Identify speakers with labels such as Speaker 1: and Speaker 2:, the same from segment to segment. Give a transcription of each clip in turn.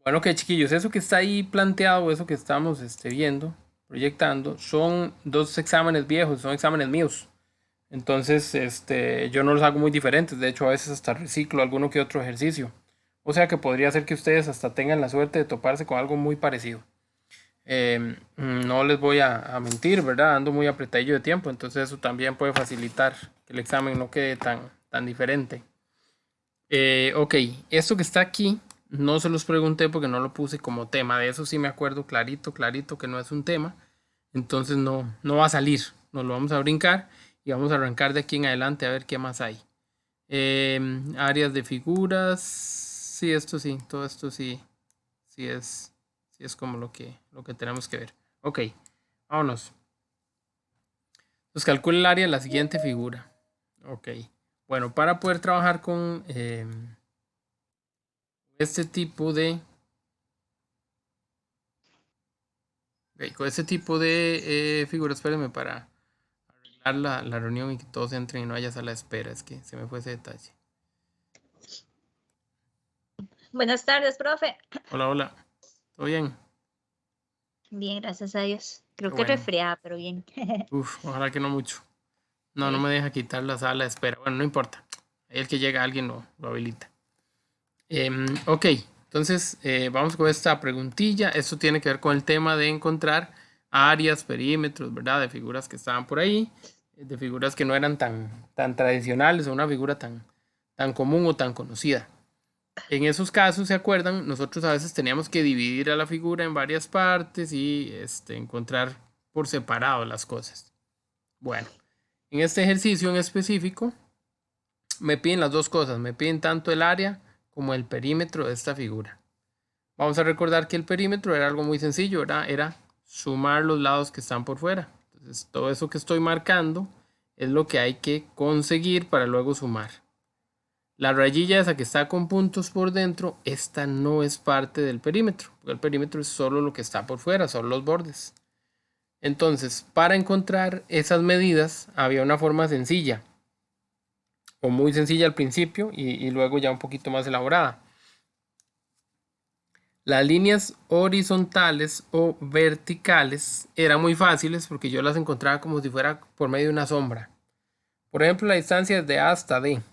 Speaker 1: Bueno, que chiquillos, eso que está ahí planteado, eso que estamos viendo, proyectando, son dos exámenes viejos, son exámenes míos. Entonces, yo no los hago muy diferentes. De hecho, a veces hasta reciclo alguno que otro ejercicio. O sea que podría ser que ustedes hasta tengan la suerte de toparse con algo muy parecido. No les voy a mentir, ¿verdad? Ando muy apretadillo de tiempo, entonces eso también puede facilitar que el examen no quede tan diferente. Ok, esto que está aquí no se los pregunté porque no lo puse como tema. De eso sí me acuerdo clarito, clarito que no es un tema. Entonces no va a salir. Nos lo vamos a brincar y vamos a arrancar de aquí en adelante a ver qué más hay. Áreas de figuras. Sí, esto sí, todo esto sí, sí sí es como lo que tenemos que ver. Ok, vámonos. Pues calcula el área de la siguiente figura. Ok. Bueno, para poder trabajar con este tipo de ok, con este tipo de figuras, espérenme para arreglar la reunión y que todos entren y no haya sala de espera. Es que se me fue ese detalle.
Speaker 2: Buenas tardes, profe.
Speaker 1: Hola, hola. ¿Todo bien?
Speaker 2: Bien, gracias a Dios.
Speaker 1: Qué
Speaker 2: Creo que
Speaker 1: bueno.
Speaker 2: resfriada, pero bien.
Speaker 1: Uf, ojalá que no mucho. No
Speaker 2: Sí.
Speaker 1: me deja quitar la sala de espera. Bueno, no importa. Ahí el que llega alguien lo habilita. Ok, entonces vamos con esta preguntilla. Esto tiene que ver con el tema de encontrar áreas, perímetros, ¿verdad? De figuras que estaban por ahí, de figuras que no eran tan tradicionales o una figura tan común o tan conocida. En esos casos, ¿se acuerdan? Nosotros a veces teníamos que dividir a la figura en varias partes y encontrar por separado las cosas. Bueno, en este ejercicio en específico me piden las dos cosas, me piden tanto el área como el perímetro de esta figura. Vamos a recordar que el perímetro era algo muy sencillo, era sumar los lados que están por fuera. Entonces, todo eso que estoy marcando es lo que hay que conseguir para luego sumar. La rayilla esa que está con puntos por dentro, esta no es parte del perímetro. El perímetro es solo lo que está por fuera, son los bordes. Entonces, para encontrar esas medidas, había una forma sencilla, o muy sencilla al principio y luego ya un poquito más elaborada. Las líneas horizontales o verticales eran muy fáciles porque yo las encontraba como si fuera por medio de una sombra. Por ejemplo, la distancia desde A hasta D.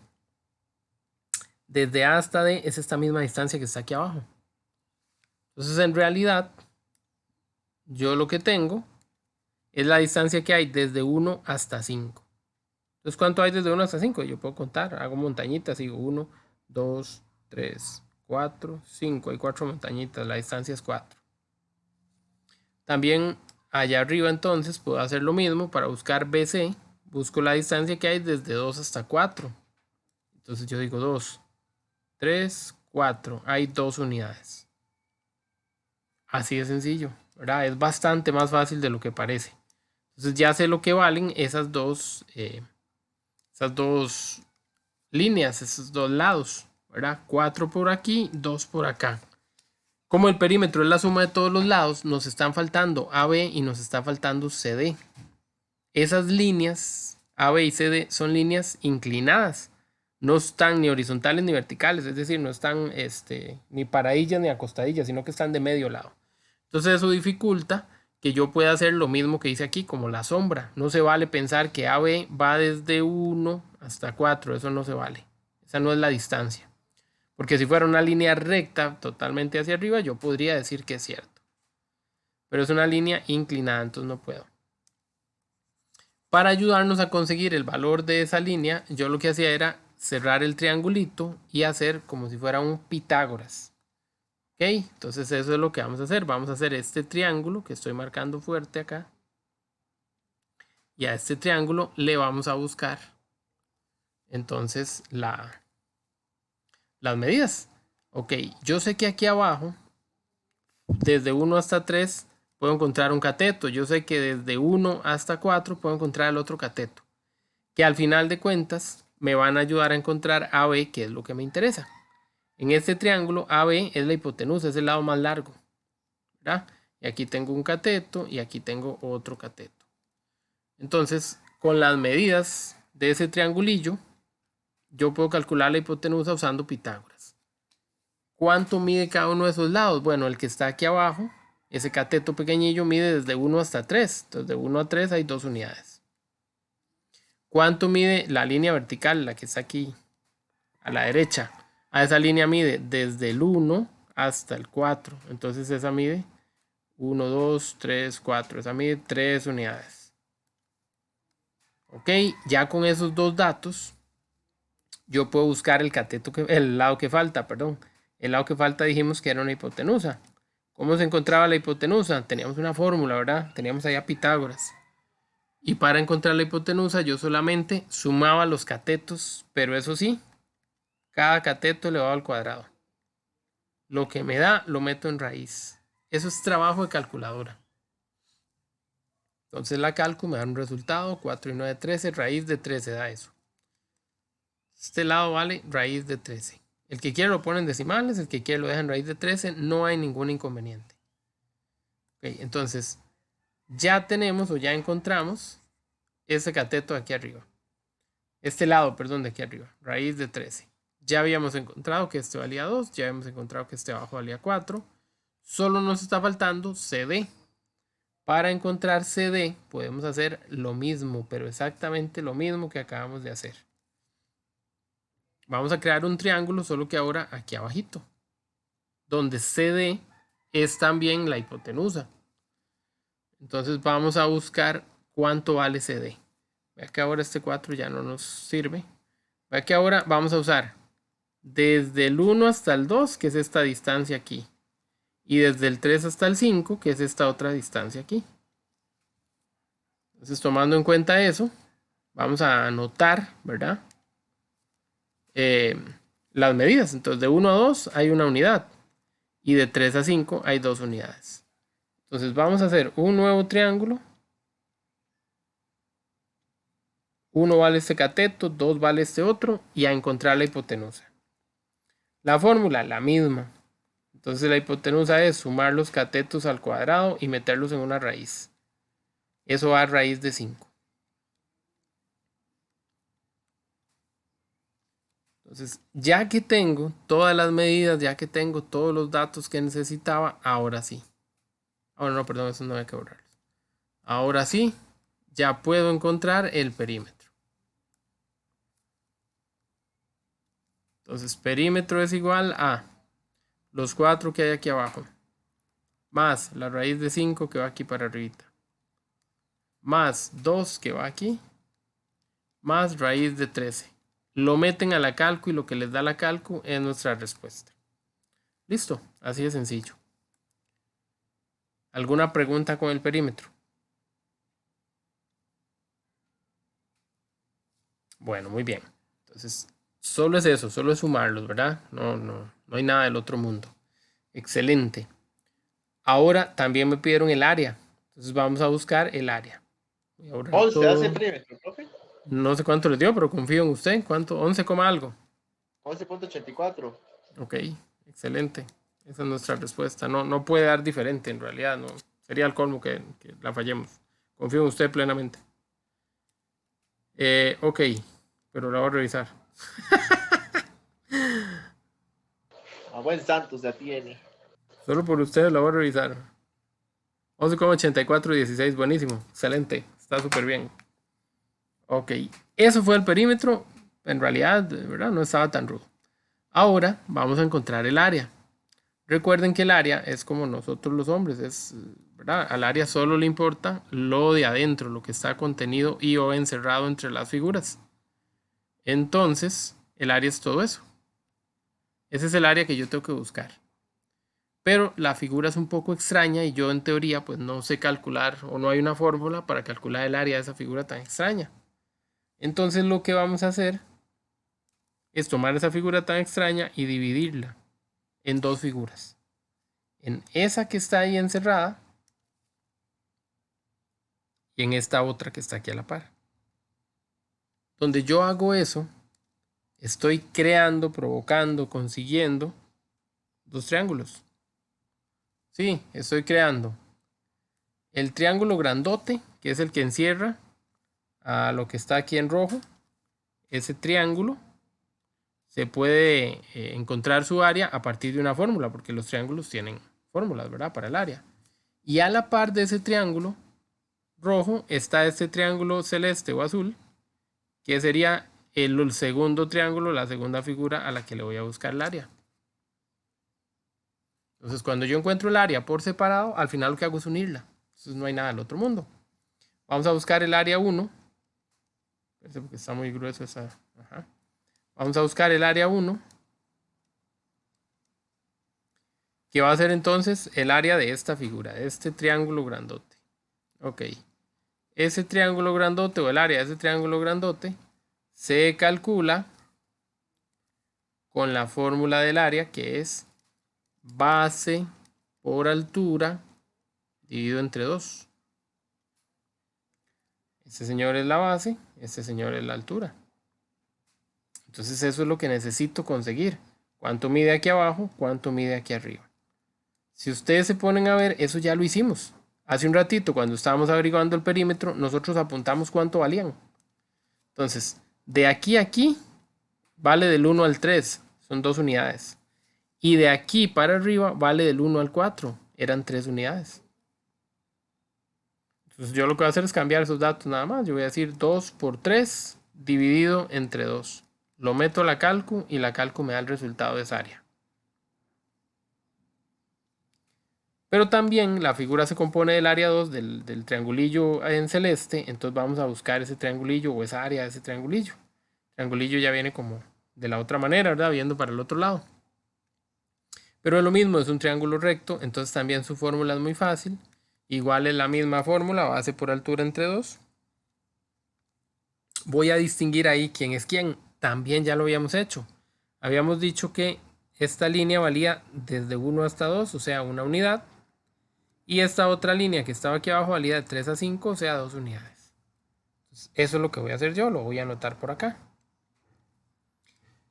Speaker 1: Desde A hasta D es esta misma distancia que está aquí abajo. Entonces, en realidad, yo lo que tengo es la distancia que hay desde 1 hasta 5. Entonces, ¿cuánto hay desde 1 hasta 5? Yo puedo contar, hago montañitas, digo 1, 2, 3, 4, 5. Hay 4 montañitas, la distancia es 4. También allá arriba entonces puedo hacer lo mismo para buscar BC. Busco la distancia que hay desde 2 hasta 4. Entonces yo digo 2, 3, 4. Hay 2 unidades. Así de sencillo, ¿verdad? Es bastante más fácil de lo que parece. Entonces ya sé lo que valen esas dos líneas, esos dos lados, ¿verdad? 4 por aquí, 2 por acá. Como el perímetro es la suma de todos los lados, nos están faltando AB y nos está faltando CD. Esas líneas A, B y CD son líneas inclinadas. No están ni horizontales ni verticales, es decir, no están ni paradillas ni acostadillas, sino que están de medio lado. Entonces eso dificulta que yo pueda hacer lo mismo que hice aquí, como la sombra. No se vale pensar que AB va desde 1 hasta 4, eso no se vale. Esa no es la distancia. Porque si fuera una línea recta totalmente hacia arriba, yo podría decir que es cierto. Pero es una línea inclinada, entonces no puedo. Para ayudarnos a conseguir el valor de esa línea, yo lo que hacía era cerrar el triangulito y hacer como si fuera un Pitágoras. ¿Ok? Entonces eso es lo que vamos a hacer. Vamos a hacer este triángulo que estoy marcando fuerte acá. Y a este triángulo le vamos a buscar entonces las medidas. Ok, yo sé que aquí abajo, desde 1 hasta 3, puedo encontrar un cateto. Yo sé que desde 1 hasta 4 puedo encontrar el otro cateto, que al final de cuentas me van a ayudar a encontrar AB, que es lo que me interesa. En este triángulo, AB es la hipotenusa, es el lado más largo, ¿verdad? Y aquí tengo un cateto y aquí tengo otro cateto. Entonces, con las medidas de ese triangulillo, yo puedo calcular la hipotenusa usando Pitágoras. ¿Cuánto mide cada uno de esos lados? Bueno, el que está aquí abajo, ese cateto pequeñillo mide desde 1 hasta 3. Entonces de 1 a 3 hay 2 unidades. ¿Cuánto mide la línea vertical, la que está aquí a la derecha? A esa línea mide desde el 1 hasta el 4. Entonces esa mide 1, 2, 3, 4. Esa mide 3 unidades. Ok, ya con esos dos datos, yo puedo buscar el lado que falta, perdón. El lado que falta dijimos que era una hipotenusa. ¿Cómo se encontraba la hipotenusa? Teníamos una fórmula, ¿verdad? Teníamos allá Pitágoras. Y para encontrar la hipotenusa yo solamente sumaba los catetos, pero eso sí, cada cateto elevado al cuadrado. Lo que me da lo meto en raíz. Eso es trabajo de calculadora. Entonces la calco me da un resultado, 4 y 9, 13, raíz de 13 da eso. Este lado vale raíz de 13. El que quiere lo pone en decimales, el que quiere lo deja en raíz de 13, no hay ningún inconveniente. Ok, entonces ya tenemos o ya encontramos ese cateto de aquí arriba. Este lado, perdón, de aquí arriba, raíz de 13. Ya habíamos encontrado que este valía 2, ya habíamos encontrado que este abajo valía 4. Solo nos está faltando CD. Para encontrar CD podemos hacer lo mismo, pero exactamente lo mismo que acabamos de hacer. Vamos a crear un triángulo, solo que ahora aquí abajito, donde CD es también la hipotenusa. Entonces vamos a buscar cuánto vale CD. Vea que ahora este 4 ya no nos sirve. Vea que ahora vamos a usar desde el 1 hasta el 2, que es esta distancia aquí. Y desde el 3 hasta el 5, que es esta otra distancia aquí. Entonces, tomando en cuenta eso, vamos a anotar, ¿verdad? Las medidas. Entonces, de 1 a 2 hay una unidad. Y de 3 a 5 hay 2 unidades. Entonces, vamos a hacer un nuevo triángulo. 1 vale este cateto, 2 vale este otro. Y a encontrar la hipotenusa. La fórmula, la misma. Entonces la hipotenusa es sumar los catetos al cuadrado y meterlos en una raíz. Eso va a raíz de 5. Entonces, ya que tengo todas las medidas, ya que tengo todos los datos que necesitaba, ahora sí. Ahora no, perdón, eso no hay que borrarlos. Ahora sí, ya puedo encontrar el perímetro. Entonces, perímetro es igual a los 4 que hay aquí abajo, más la raíz de 5 que va aquí para arriba, más 2 que va aquí, más raíz de 13. Lo meten a la calco y lo que les da la calco es nuestra respuesta. Listo, así de sencillo. ¿Alguna pregunta con el perímetro? Bueno, muy bien. Entonces, solo es eso, solo es sumarlos, ¿verdad? No hay nada del otro mundo. Excelente. Ahora también me pidieron el área. Entonces vamos a buscar el área.
Speaker 3: ¿11 hace el perímetro, profe?
Speaker 1: No sé cuánto les dio, pero confío en usted. ¿Cuánto? 11, algo.
Speaker 3: 11.84.
Speaker 1: Ok, excelente. Esa es nuestra respuesta. No puede dar diferente en realidad. No sería el colmo que la fallemos. Confío en usted plenamente. Ok, pero la voy a revisar.
Speaker 3: A buen Santos ya tiene.
Speaker 1: Solo por ustedes la voy a revisar. 11,8416, buenísimo, excelente, está súper bien. Ok, eso fue el perímetro. En realidad, ¿verdad? No estaba tan rudo. Ahora vamos a encontrar el área. Recuerden que el área es como nosotros los hombres, es, ¿verdad? Al área solo le importa lo de adentro, lo que está contenido y o encerrado entre las figuras. Entonces, el área es todo eso. Ese es el área que yo tengo que buscar. Pero la figura es un poco extraña y yo en teoría pues no sé calcular o no hay una fórmula para calcular el área de esa figura tan extraña. Entonces lo que vamos a hacer es tomar esa figura tan extraña y dividirla en dos figuras. En esa que está ahí encerrada y en esta otra que está aquí a la par. Donde yo hago eso, estoy creando, provocando, consiguiendo dos triángulos. Sí, estoy creando el triángulo grandote, que es el que encierra a lo que está aquí en rojo. Ese triángulo se puede encontrar su área a partir de una fórmula, porque los triángulos tienen fórmulas, ¿verdad? Para el área. Y a la par de ese triángulo rojo está este triángulo celeste o azul, que sería el segundo triángulo, la segunda figura a la que le voy a buscar el área. Entonces, cuando yo encuentro el área por separado, al final lo que hago es unirla. Entonces, no hay nada del otro mundo. Vamos a buscar el área 1. Porque está muy grueso esa. Ajá. Vamos a buscar el área 1. Que va a ser entonces el área de esta figura, de este triángulo grandote. Ok. Ese triángulo grandote o el área de ese triángulo grandote se calcula con la fórmula del área, que es base por altura dividido entre 2. Este señor es la base, este señor es la altura. Entonces eso es lo que necesito conseguir. ¿Cuánto mide aquí abajo? ¿Cuánto mide aquí arriba? Si ustedes se ponen a ver, eso ya lo hicimos. Hace un ratito, cuando estábamos averiguando el perímetro, nosotros apuntamos cuánto valían. Entonces, de aquí a aquí, vale del 1 al 3, son 2 unidades. Y de aquí para arriba, vale del 1 al 4, eran 3 unidades. Entonces, yo lo que voy a hacer es cambiar esos datos nada más. Yo voy a decir 2 por 3 dividido entre 2. Lo meto a la calcu y la calcu me da el resultado de esa área. Pero también la figura se compone del área 2 del triangulillo en celeste. Entonces vamos a buscar ese triangulillo o esa área de ese triangulillo. El triangulillo ya viene como de la otra manera, ¿verdad? Viendo para el otro lado. Pero es lo mismo, es un triángulo recto. Entonces también su fórmula es muy fácil. Igual es la misma fórmula, base por altura entre 2. Voy a distinguir ahí quién es quién. También ya lo habíamos hecho. Habíamos dicho que esta línea valía desde 1 hasta 2, o sea, una unidad. Y esta otra línea que estaba aquí abajo valía de 3 a 5, o sea, 2 unidades. Entonces, eso es lo que voy a hacer yo, lo voy a anotar por acá.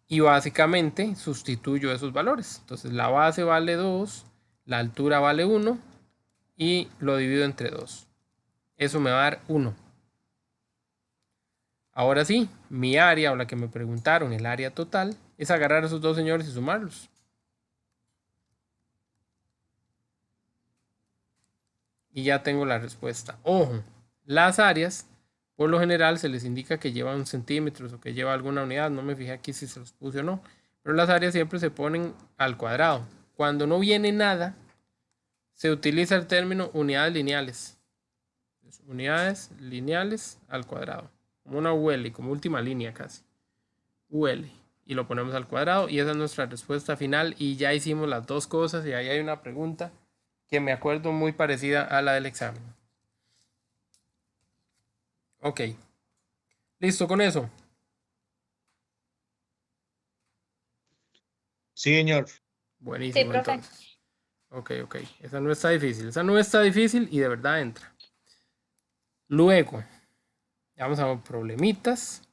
Speaker 1: Y básicamente sustituyo esos valores. Entonces la base vale 2, la altura vale 1 y lo divido entre 2. Eso me va a dar 1. Ahora sí, mi área o la que me preguntaron, el área total, es agarrar a esos dos señores y sumarlos. Y ya tengo la respuesta. Ojo, las áreas, por lo general se les indica que llevan centímetros o que lleva alguna unidad. No me fijé aquí si se los puse o no. Pero las áreas siempre se ponen al cuadrado. Cuando no viene nada, se utiliza el término unidades lineales. Unidades lineales al cuadrado. Como una UL, como última línea casi. UL. Y lo ponemos al cuadrado. Y esa es nuestra respuesta final. Y ya hicimos las dos cosas. Y ahí hay una pregunta que me acuerdo muy parecida a la del examen. Ok. ¿Listo con eso?
Speaker 3: Sí, señor.
Speaker 1: Buenísimo,
Speaker 2: Sí, profe.
Speaker 1: entonces. Ok. Esa no está difícil. Esa no está difícil y de verdad entra. Luego, vamos a problemitas.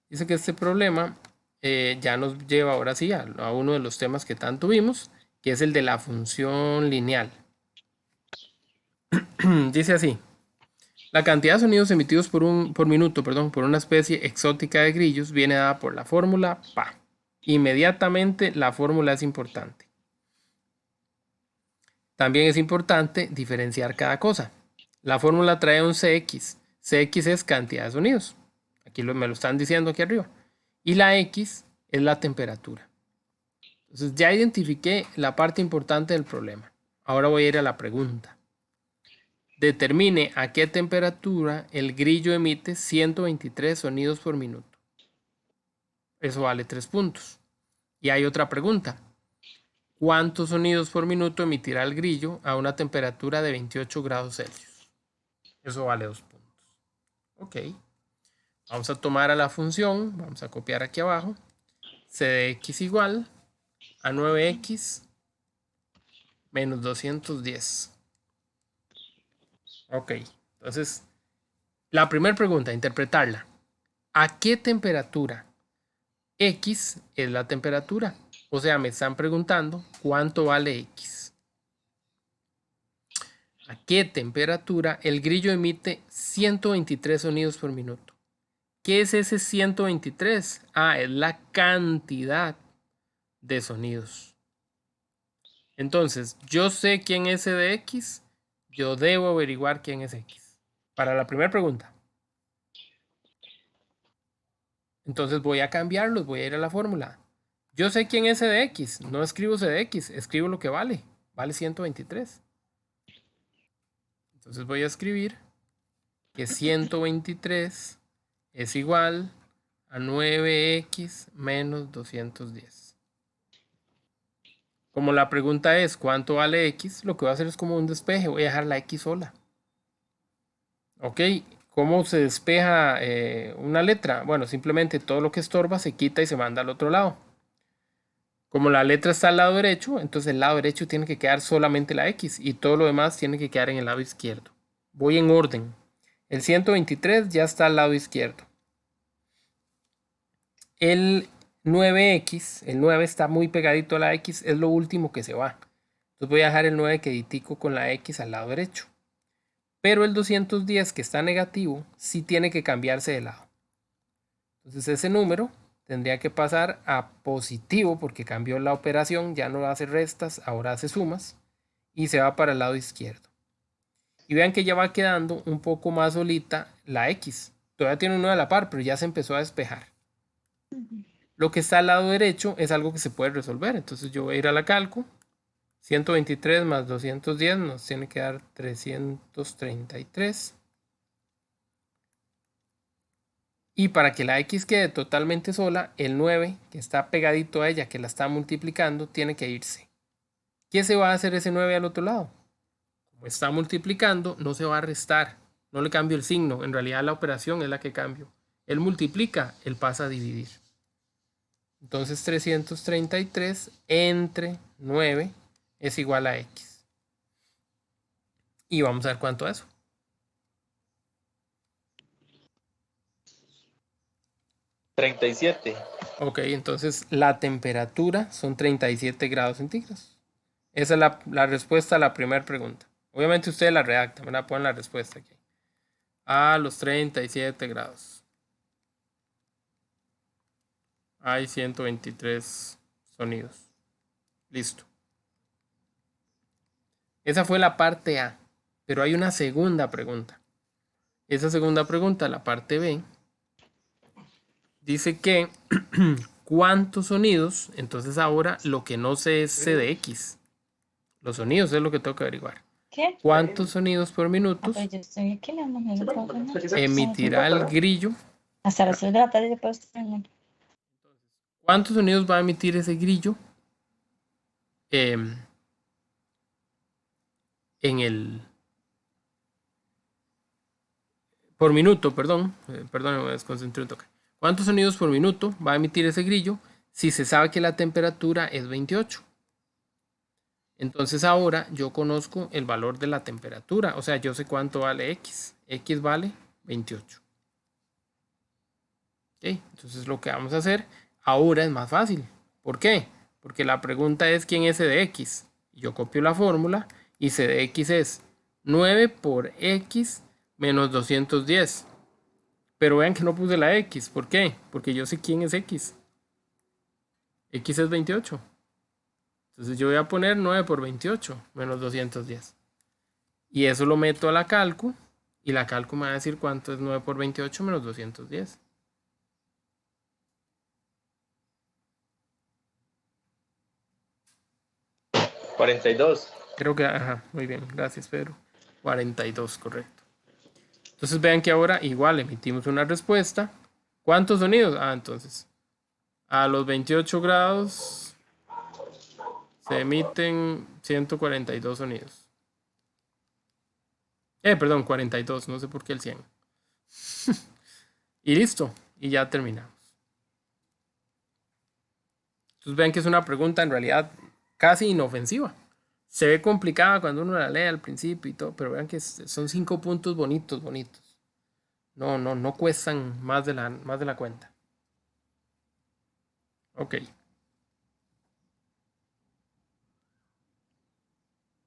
Speaker 1: Dice que este problema ya nos lleva ahora sí a uno de los temas que tanto vimos, que es el de la función lineal. Dice así. La cantidad de sonidos emitidos por minuto, por una especie exótica de grillos viene dada por la fórmula PA. Inmediatamente la fórmula es importante. También es importante diferenciar cada cosa. La fórmula trae un CX. CX es cantidad de sonidos. Aquí me lo están diciendo aquí arriba. Y la X es la temperatura. Entonces ya identifiqué la parte importante del problema. Ahora voy a ir a la pregunta. Determine a qué temperatura el grillo emite 123 sonidos por minuto. Eso vale 3 puntos. Y hay otra pregunta. ¿Cuántos sonidos por minuto emitirá el grillo a una temperatura de 28 grados Celsius? Eso vale 2 puntos. Ok. Vamos a tomar a la función. Vamos a copiar aquí abajo. C de x igual a 9x menos 210. Ok. Entonces, la primera pregunta, interpretarla. ¿A qué temperatura? X es la temperatura. O sea, me están preguntando cuánto vale X. ¿A qué temperatura el grillo emite 123 sonidos por minuto? ¿Qué es ese 123? Es la cantidad de sonidos. Entonces, yo sé quién es C de X, yo debo averiguar quién es X. Para la primera pregunta. Entonces voy a cambiarlos, voy a ir a la fórmula. Yo sé quién es C de X, no escribo C de X, escribo lo que vale. Vale 123. Entonces voy a escribir que 123 es igual a 9x menos 210. Como la pregunta es ¿cuánto vale x? Lo que voy a hacer es como un despeje, voy a dejar la x sola. Ok, ¿cómo se despeja una letra? Bueno, simplemente todo lo que estorba se quita y se manda al otro lado. Como la letra está al lado derecho, entonces el lado derecho tiene que quedar solamente la x y todo lo demás tiene que quedar en el lado izquierdo. Voy en orden. El 123 ya está al lado izquierdo. El 9x, el 9 está muy pegadito a la x, es lo último que se va. Entonces voy a dejar el 9 queditico con la x al lado derecho. Pero el 210 que está negativo sí tiene que cambiarse de lado. Entonces ese número tendría que pasar a positivo porque cambió la operación, ya no hace restas, ahora hace sumas y se va para el lado izquierdo. Y vean que ya va quedando un poco más solita la x. Todavía tiene un 9 a la par, pero ya se empezó a despejar. Lo que está al lado derecho es algo que se puede resolver. Entonces yo voy a ir a la calco. 123 más 210 nos tiene que dar 333. Y para que la x quede totalmente sola, el 9 que está pegadito a ella, que la está multiplicando, tiene que irse. ¿Qué se va a hacer ese 9 al otro lado? Como está multiplicando, no se va a restar. No le cambio el signo. En realidad la operación es la que cambio. Él multiplica, él pasa a dividir. Entonces 333 entre 9 es igual a x. Y vamos a ver cuánto es eso.
Speaker 3: $37.
Speaker 1: Ok, entonces la temperatura son 37 grados centígrados. Esa es la respuesta a la primera pregunta. Obviamente ustedes la redactan, me la ponen la respuesta aquí. A los 37 grados. Hay 123 sonidos. Listo. Esa fue la parte A. Pero hay una segunda pregunta. Esa segunda pregunta, la parte B, dice que ¿cuántos sonidos? Entonces ahora lo que no sé es C de X. Los sonidos es lo que tengo que averiguar.
Speaker 2: ¿Qué?
Speaker 1: ¿Cuántos sonidos por minuto
Speaker 2: Pues yo estoy aquí, no me
Speaker 1: emitirá el grillo?
Speaker 2: Hasta las 3 de la tarde yo puedo estar en el...
Speaker 1: ¿Cuántos sonidos va a emitir ese grillo en el... por minuto, perdón. Perdón, me desconcentré un toque. ¿Cuántos sonidos por minuto va a emitir ese grillo si se sabe que la temperatura es 28? Entonces ahora yo conozco el valor de la temperatura, o sea, yo sé cuánto vale X. X vale 28. ¿Okay? Entonces lo que vamos a hacer ahora es más fácil. ¿Por qué? Porque la pregunta es quién es C de X. Yo copio la fórmula y C de X es 9 por X menos 210. Pero vean que no puse la X. ¿Por qué? Porque yo sé quién es X. X es 28. Entonces yo voy a poner 9 por 28 menos 210. Y eso lo meto a la calcu. Y la calcu me va a decir cuánto es 9 por 28 menos 210.
Speaker 3: 42.
Speaker 1: Creo que, ajá, muy bien, gracias Pedro. 42, correcto. Entonces vean que ahora igual emitimos una respuesta. ¿Cuántos sonidos? Entonces, a los 28 grados se emiten 142 sonidos. Perdón, 42, no sé por qué el 100. Y listo, y ya terminamos. Entonces vean que es una pregunta en realidad casi inofensiva. Se ve complicada cuando uno la lee al principio y todo, pero vean que son 5 puntos bonitos, bonitos. No cuestan más de la cuenta. Ok.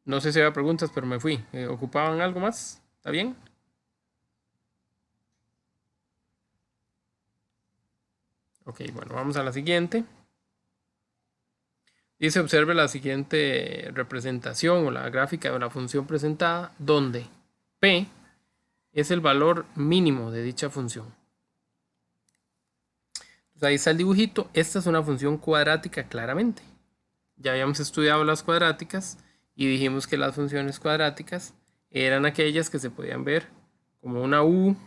Speaker 1: No sé si había preguntas, pero me fui. ¿Ocupaban algo más? ¿Está bien? Ok, bueno, vamos a la siguiente. Dice, observe la siguiente representación o la gráfica de la función presentada, donde P es el valor mínimo de dicha función. Entonces ahí está el dibujito. Esta es una función cuadrática claramente. Ya habíamos estudiado las cuadráticas y dijimos que las funciones cuadráticas eran aquellas que se podían ver como una U,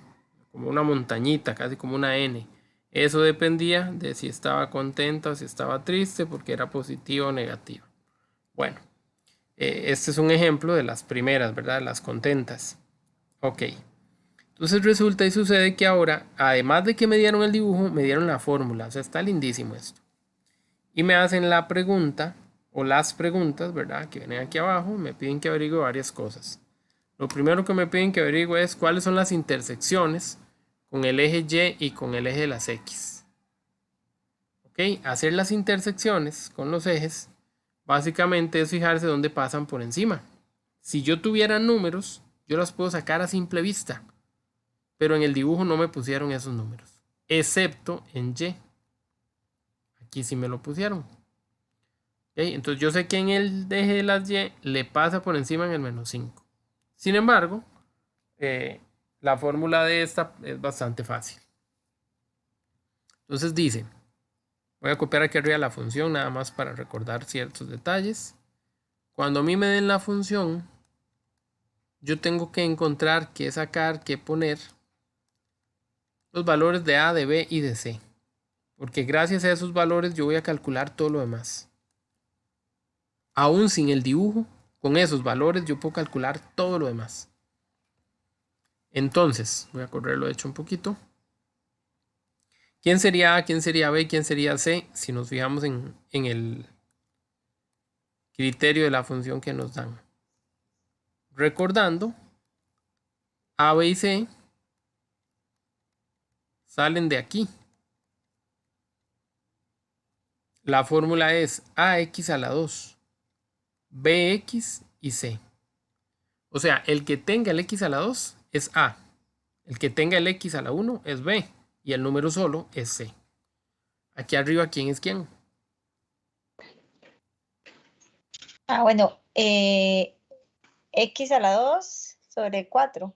Speaker 1: como una montañita, casi como una N. Eso dependía de si estaba contenta o si estaba triste, porque era positiva o negativa. Bueno, este es un ejemplo de las primeras, ¿verdad? Las contentas. Ok. Entonces resulta y sucede que ahora, además de que me dieron el dibujo, me dieron la fórmula. O sea, está lindísimo esto. Y me hacen la pregunta, o las preguntas, ¿verdad? Que vienen aquí abajo, me piden que averigüe varias cosas. Lo primero que me piden que averigüe es cuáles son las intersecciones con el eje Y y con el eje de las X. ¿Ok? Hacer las intersecciones con los ejes, básicamente es fijarse dónde pasan por encima. Si yo tuviera números, yo los puedo sacar a simple vista, pero en el dibujo no me pusieron esos números, excepto en Y. Aquí sí me lo pusieron. ¿Okay? Entonces yo sé que en el eje de las Y le pasa por encima en el -5. Sin embargo, la fórmula de esta es bastante fácil. Entonces dice, voy a copiar aquí arriba la función nada más para recordar ciertos detalles. Cuando a mí me den la función, yo tengo que encontrar qué sacar, qué poner los valores de A, de B y de C. Porque gracias a esos valores yo voy a calcular todo lo demás. Aún sin el dibujo, con esos valores yo puedo calcular todo lo demás. Entonces, voy a correrlo de hecho un poquito. ¿Quién sería A? ¿Quién sería B? ¿Quién sería C? Si nos fijamos en el criterio de la función que nos dan. Recordando, A, B y C salen de aquí. La fórmula es AX a la 2, BX y C. O sea, el que tenga el X a la 2 es A. El que tenga el X a la 1 es B. Y el número solo es C. Aquí arriba, ¿quién es quién?
Speaker 2: Bueno, x a la 2 sobre 4.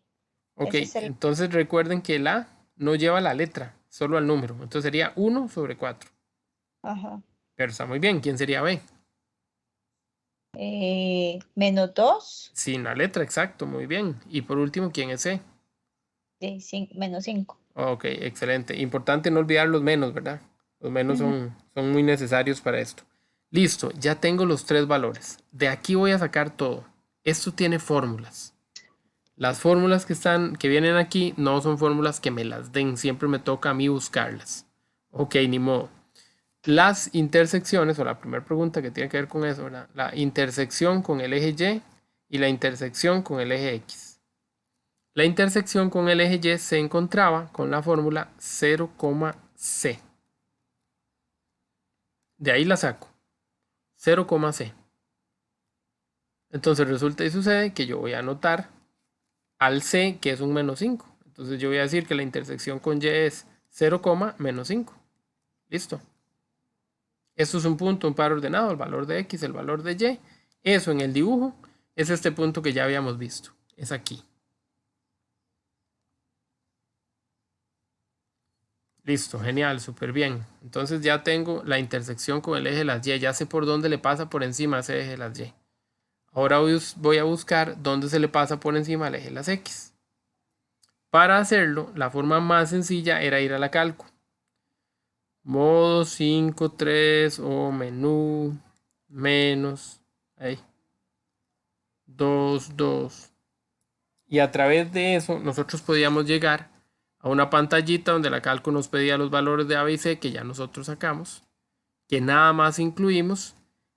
Speaker 1: Ok,
Speaker 2: Ese es el...
Speaker 1: entonces recuerden que el A no lleva la letra, solo el número. Entonces sería 1 sobre 4.
Speaker 2: Ajá.
Speaker 1: Pero está muy bien. ¿Quién sería B?
Speaker 2: -2
Speaker 1: Sin la letra, exacto, muy bien. Y por último, ¿quién es C?
Speaker 2: de -5.
Speaker 1: Ok, excelente. Importante no olvidar los menos, ¿verdad? Los menos
Speaker 2: Ujú.
Speaker 1: son muy necesarios para esto. Listo, ya tengo los tres valores. De aquí voy a sacar todo. Esto tiene fórmulas. Las fórmulas que vienen aquí no son fórmulas que me las den, siempre me toca a mí buscarlas. Ok, ni modo. Las intersecciones, o la primera pregunta que tiene que ver con eso, ¿verdad? La intersección con el eje Y y la intersección con el eje X. La intersección con el eje Y se encontraba con la fórmula 0,C. De ahí la saco. 0,C. Entonces resulta y sucede que yo voy a anotar al C que es un -5. Entonces yo voy a decir que la intersección con Y es 0, -5. Listo. Esto es un punto, un par ordenado, el valor de X, el valor de Y. Eso en el dibujo es este punto que ya habíamos visto. Es aquí. Listo, genial, súper bien. Entonces ya tengo la intersección con el eje de las Y. Ya sé por dónde le pasa por encima ese eje de las Y. Ahora voy a buscar dónde se le pasa por encima el eje de las X. Para hacerlo, la forma más sencilla era ir a la calco. Modo 5, 3 o menú menos ahí, 2, 2. Y a través de eso nosotros podíamos llegar a una pantallita donde la calco nos pedía los valores de A, B y C que ya nosotros sacamos, que nada más incluimos.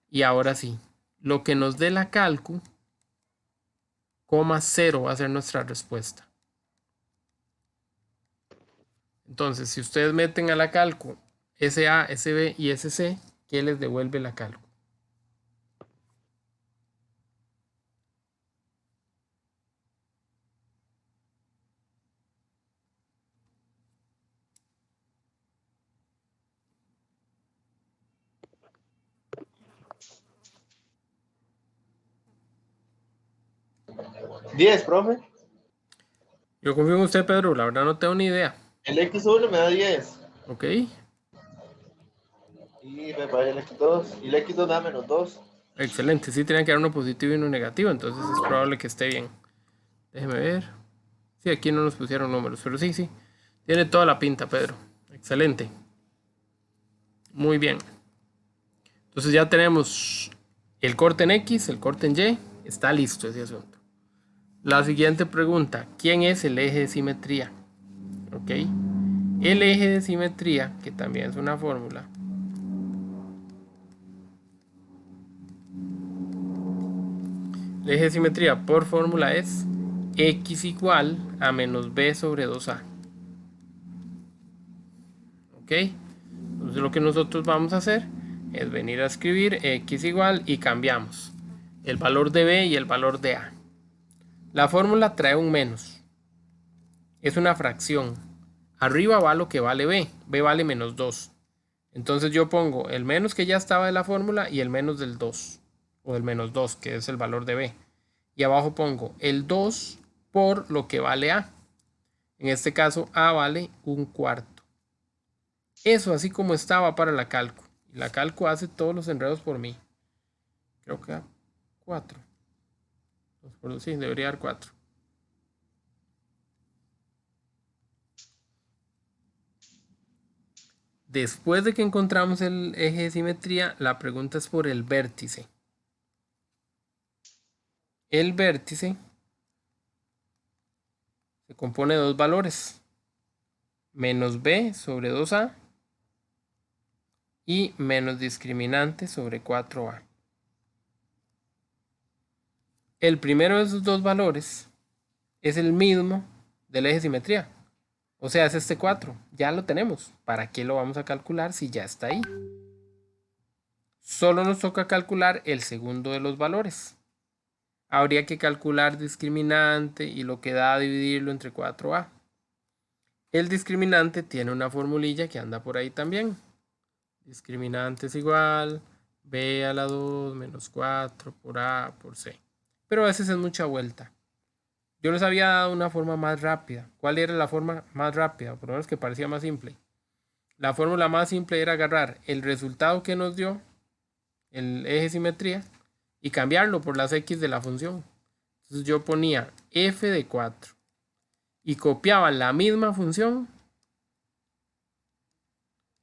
Speaker 1: Y ahora sí, lo que nos dé la calco, coma 0 va a ser nuestra respuesta. Entonces, si ustedes meten a la calco SA, SB y SC, ¿qué les devuelve la calco?
Speaker 3: 10, profe.
Speaker 1: Yo confío en usted, Pedro. La verdad no tengo ni idea.
Speaker 3: El X1 me da 10.
Speaker 1: Ok.
Speaker 3: Y me parece el X2. Y el X2 da menos 2.
Speaker 1: Excelente. Sí, tenía que dar uno positivo y uno negativo. Entonces es probable que esté bien. Déjeme ver. Sí, aquí no nos pusieron números. Pero sí, sí. Tiene toda la pinta, Pedro. Excelente. Muy bien. Entonces ya tenemos el corte en X, el corte en Y. Está listo ese asunto. La siguiente pregunta. ¿Quién es el eje de simetría? Ok. El eje de simetría, que también es una fórmula. El eje de simetría por fórmula es X igual a menos B sobre 2A. Ok. Entonces lo que nosotros vamos a hacer es venir a escribir X igual y cambiamos el valor de B y el valor de A. La fórmula trae un menos. Es una fracción. Arriba va lo que vale B. B vale menos 2. Entonces yo pongo el menos que ya estaba de la fórmula y el menos del 2. O del menos 2, que es el valor de B. Y abajo pongo el 2 por lo que vale A. En este caso A vale un cuarto. Eso así como estaba para la calco. Y la calco hace todos los enredos por mí. Creo que da 4. Sí, debería dar 4. Después de que encontramos el eje de simetría, la pregunta es por el vértice. El vértice se compone de dos valores. Menos B sobre 2A y menos discriminante sobre 4A. El primero de esos dos valores es el mismo del eje de simetría. O sea, es este 4. Ya lo tenemos. ¿Para qué lo vamos a calcular si ya está ahí? Solo nos toca calcular el segundo de los valores. Habría que calcular discriminante y lo que da a dividirlo entre 4A. El discriminante tiene una formulilla que anda por ahí también. Discriminante es igual B a la 2 menos 4 por A por C. Pero a veces es mucha vuelta. Yo les había dado una forma más rápida. ¿Cuál era la forma más rápida? Por lo menos que parecía más simple. La fórmula más simple era agarrar el resultado que nos dio el eje de simetría y cambiarlo por las X de la función. Entonces yo ponía f de 4 y copiaba la misma función,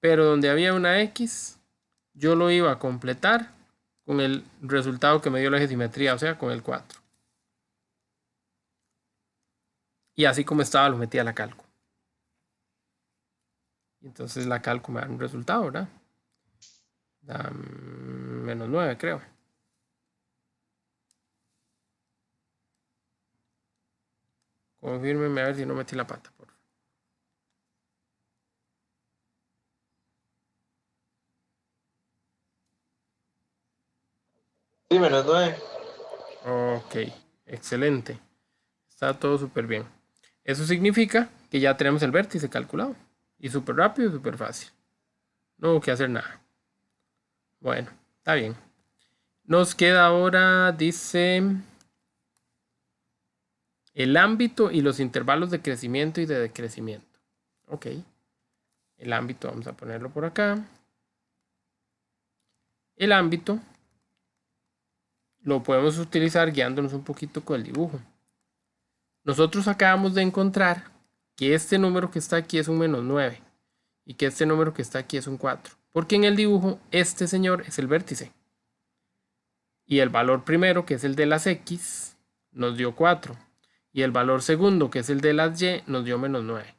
Speaker 1: pero donde había una X, yo lo iba a completar con el resultado que me dio el eje de simetría, o sea, con el 4. Y así como estaba, lo metí a la calco. Y entonces la calco me da un resultado, ¿verdad? Da menos 9, creo. Confírmeme a ver si no metí la pata, por favor.
Speaker 3: Sí, menos 9.
Speaker 1: Ok, excelente. Está todo súper bien. Eso significa que ya tenemos el vértice calculado. Y súper rápido y súper fácil. No hubo que hacer nada. Bueno, está bien. Nos queda ahora, dice, el ámbito y los intervalos de crecimiento y de decrecimiento. Ok. El ámbito vamos a ponerlo por acá. El ámbito lo podemos utilizar guiándonos un poquito con el dibujo. Nosotros acabamos de encontrar que este número que está aquí es un menos 9 y que este número que está aquí es un 4. Porque en el dibujo este señor es el vértice. Y el valor primero, que es el de las X, nos dio 4. Y el valor segundo, que es el de las Y, nos dio menos 9.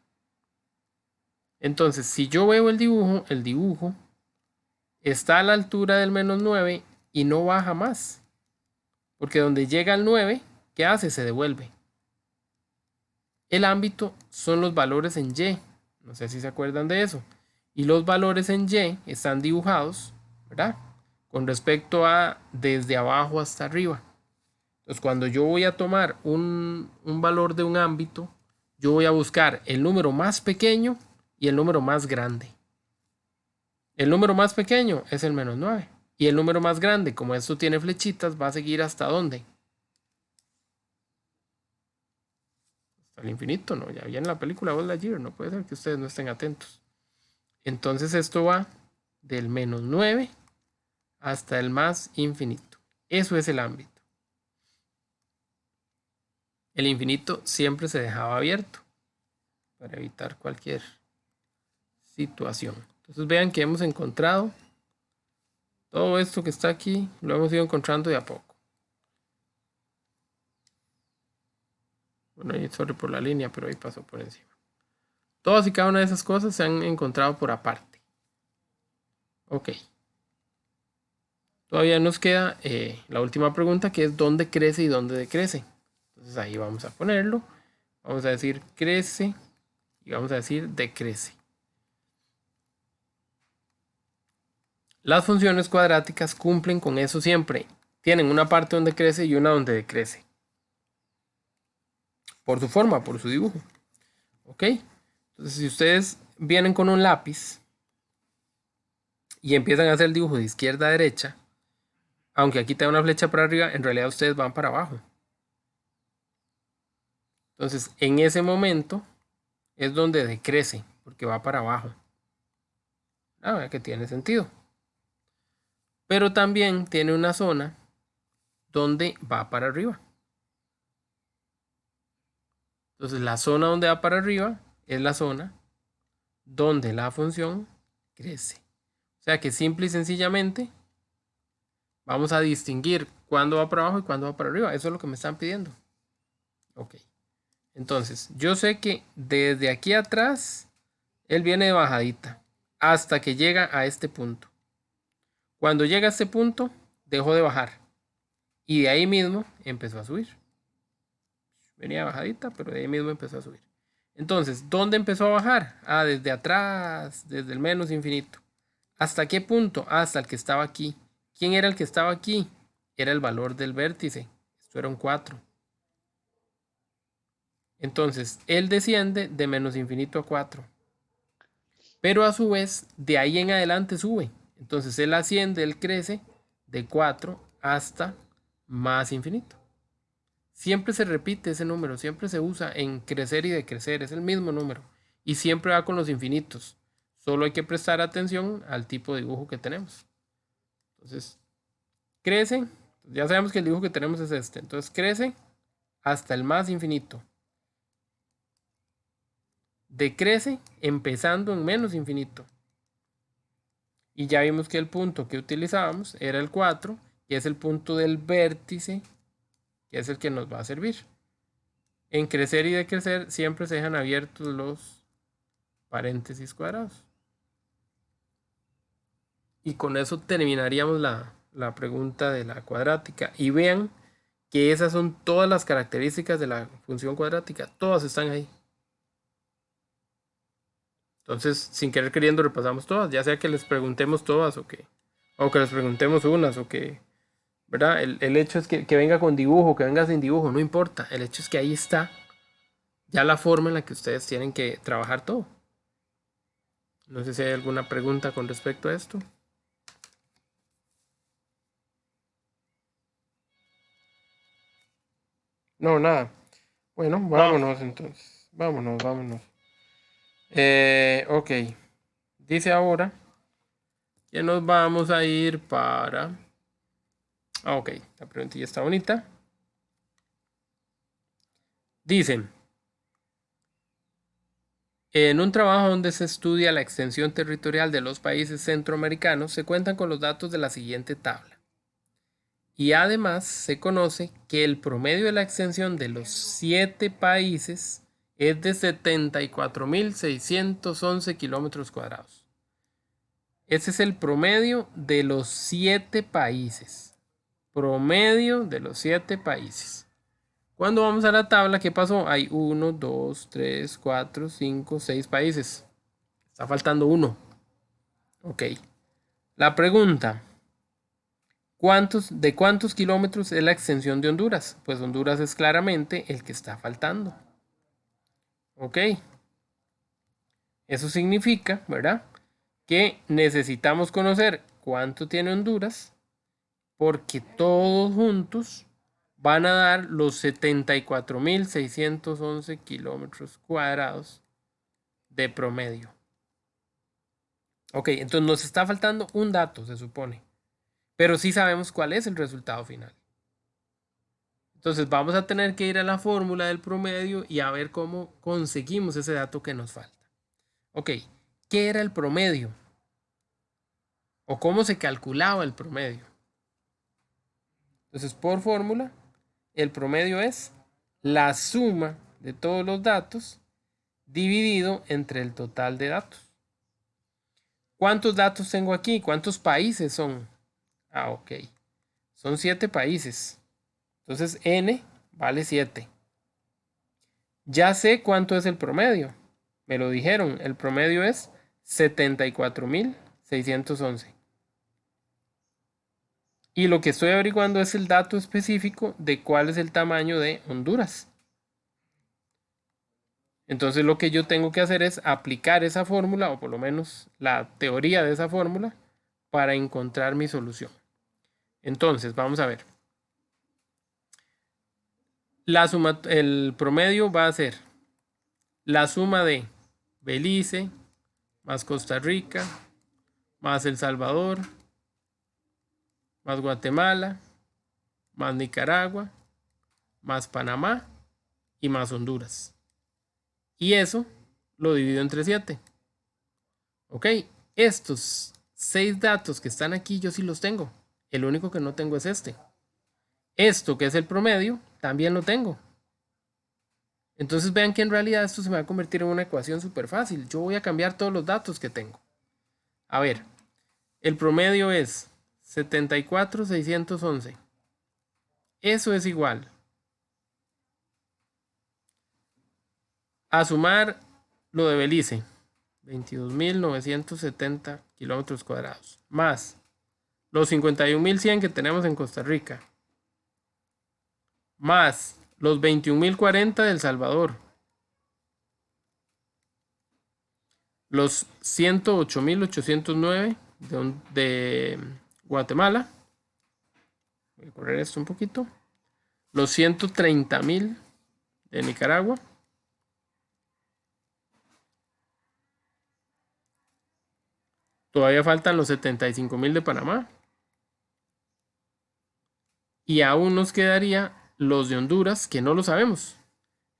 Speaker 1: Entonces, si yo veo el dibujo está a la altura del menos 9 y no baja más. Porque donde llega el 9, ¿qué hace? Se devuelve. El ámbito son los valores en Y. No sé si se acuerdan de eso. Y los valores en Y están dibujados, ¿verdad? Con respecto a desde abajo hasta arriba. Entonces, cuando yo voy a tomar un valor de un ámbito, yo voy a buscar el número más pequeño y el número más grande. El número más pequeño es el menos 9. Y el número más grande, como esto tiene flechitas, va a seguir hasta ¿dónde? al infinito, ¿no? Ya viene la película Buzz Lightyear, no puede ser que ustedes no estén atentos. Entonces esto va del menos 9 hasta el más infinito. Eso es el ámbito. El infinito siempre se dejaba abierto para evitar cualquier situación. Entonces vean que hemos encontrado todo esto que está aquí, lo hemos ido encontrando de a poco. Bueno, y sorry por la línea, pero ahí pasó por encima. Todas y cada una de esas cosas se han encontrado por aparte. Ok. Todavía nos queda la última pregunta, que es ¿dónde crece y dónde decrece? Entonces ahí vamos a ponerlo. Vamos a decir crece y vamos a decir decrece. Las funciones cuadráticas cumplen con eso siempre. Tienen una parte donde crece y una donde decrece. Por su forma, por su dibujo. ¿Ok? Entonces si ustedes vienen con un lápiz y empiezan a hacer el dibujo de izquierda a derecha, aunque aquí tenga una flecha para arriba, en realidad ustedes van para abajo. Entonces, en ese momento es donde decrece, porque va para abajo. Ah, que tiene sentido. Pero también tiene una zona donde va para arriba. Entonces, la zona donde va para arriba es la zona donde la función crece. O sea que simple y sencillamente vamos a distinguir cuándo va para abajo y cuándo va para arriba. Eso es lo que me están pidiendo. Ok. Entonces, yo sé que desde aquí atrás, él viene de bajadita hasta que llega a este punto. Cuando llega a este punto, dejó de bajar. Y de ahí mismo empezó a subir. Venía bajadita, pero de ahí mismo empezó a subir. Entonces, ¿dónde empezó a bajar? Ah, desde atrás, desde el menos infinito. ¿Hasta qué punto? Hasta el que estaba aquí. ¿Quién era el que estaba aquí? Era el valor del vértice. Esto era un 4. Entonces, él desciende de menos infinito a 4. Pero a su vez, de ahí en adelante sube. Entonces, él asciende, él crece de 4 hasta más infinito. Siempre se repite ese número, siempre se usa en crecer y decrecer, es el mismo número. Y siempre va con los infinitos. Solo hay que prestar atención al tipo de dibujo que tenemos. Entonces, crece, ya sabemos que el dibujo que tenemos es este. Entonces, crece hasta el más infinito. Decrece empezando en menos infinito. Y ya vimos que el punto que utilizábamos era el 4, que es el punto del vértice, que es el que nos va a servir. En crecer y decrecer siempre se dejan abiertos los paréntesis cuadrados. Y con eso terminaríamos la pregunta de la cuadrática. Y vean que esas son todas las características de la función cuadrática. Todas están ahí. Entonces, sin querer queriendo, repasamos todas. Ya sea que les preguntemos todas o que les preguntemos unas o que... ¿Verdad? El hecho es que venga con dibujo, que venga sin dibujo, no importa. El hecho es que ahí está ya la forma en la que ustedes tienen que trabajar todo. No sé si hay alguna pregunta con respecto a esto. No, nada. Bueno, vámonos entonces. Vámonos. Ok. Dice ahora que nos vamos a ir para... Ah, ok. La preguntilla está bonita. Dicen, en un trabajo donde se estudia la extensión territorial de los países centroamericanos, se cuentan con los datos de la siguiente tabla. Y además se conoce que el promedio de la extensión de los 7 países es de 74.611 kilómetros cuadrados. Ese es el promedio de los 7 países. Promedio de los 7 países. Cuando vamos a la tabla, ¿qué pasó? Hay 1, 2, 3, 4, 5, 6 países. Está faltando uno. Ok. La pregunta. ¿De cuántos kilómetros es la extensión de Honduras? Pues Honduras es claramente el que está faltando. Ok. Eso significa, ¿verdad? Que necesitamos conocer cuánto tiene Honduras, porque todos juntos van a dar los 74.611 kilómetros cuadrados de promedio. Ok, entonces nos está faltando un dato, se supone. Pero sí sabemos cuál es el resultado final. Entonces vamos a tener que ir a la fórmula del promedio y a ver cómo conseguimos ese dato que nos falta. Ok, ¿qué era el promedio? ¿O cómo se calculaba el promedio? Entonces, por fórmula, el promedio es la suma de todos los datos dividido entre el total de datos. ¿Cuántos datos tengo aquí? ¿Cuántos países son? Ah, ok. Son 7 países. Entonces, n vale 7. Ya sé cuánto es el promedio. Me lo dijeron. El promedio es 74.611. Y lo que estoy averiguando es el dato específico de cuál es el tamaño de Honduras. Entonces lo que yo tengo que hacer es aplicar esa fórmula, o por lo menos la teoría de esa fórmula, para encontrar mi solución. Entonces, vamos a ver. El promedio va a ser la suma de Belice, más Costa Rica, más El Salvador, más Guatemala, más Nicaragua, más Panamá y más Honduras. Y eso lo divido entre 7. Ok, estos 6 datos que están aquí yo sí los tengo. El único que no tengo es este. Esto que es el promedio también lo tengo. Entonces vean que en realidad esto se me va a convertir en una ecuación súper fácil. Yo voy a cambiar todos los datos que tengo. A ver, el promedio es 74.611. Eso es igual a sumar lo de Belice, 22.970 kilómetros cuadrados, más los 51.100 que tenemos en Costa Rica, más los 21.040 de El Salvador, los 108.809 de Guatemala. Voy a correr esto un poquito. Los 130.000 de Nicaragua. Todavía faltan los 75.000 de Panamá. Y aún nos quedaría los de Honduras, que no lo sabemos.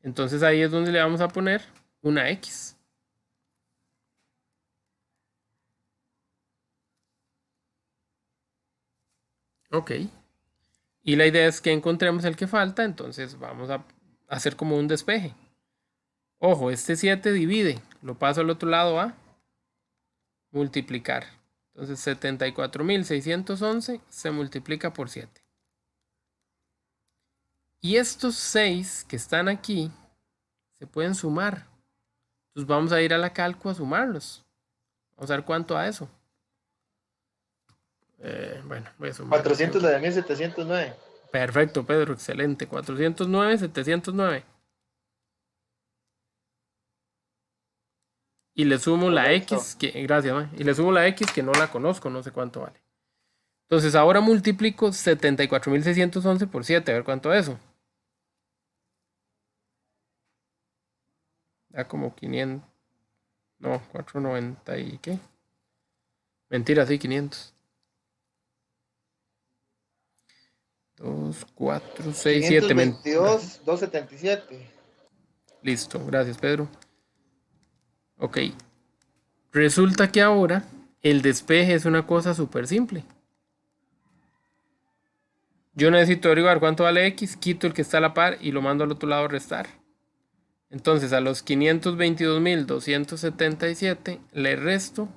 Speaker 1: Entonces ahí es donde le vamos a poner una X. Ok. Y la idea es que encontremos el que falta, entonces vamos a hacer como un despeje. Ojo, este 7 divide, lo paso al otro lado a multiplicar. Entonces 74.611 se multiplica por 7. Y estos 6 que están aquí se pueden sumar. Entonces vamos a ir a la calco a sumarlos. Vamos a ver cuánto a eso. Bueno, voy a sumar.
Speaker 3: 409.709.
Speaker 1: Perfecto, Pedro, excelente. 409.709. Y le sumo la
Speaker 3: Correcto.
Speaker 1: X, gracias, y le sumo la X que no la conozco, no sé cuánto vale. Entonces ahora multiplico 74.611 por 7, a ver cuánto es eso. Da como 500. No, 490 y qué. Mentira, sí, 500. 2, 4, 6, 7.
Speaker 3: 522.277.
Speaker 1: Listo, gracias, Pedro. Ok. Resulta que ahora el despeje es una cosa súper simple. Yo necesito averiguar cuánto vale X, quito el que está a la par y lo mando al otro lado a restar. Entonces a los 522.277 le resto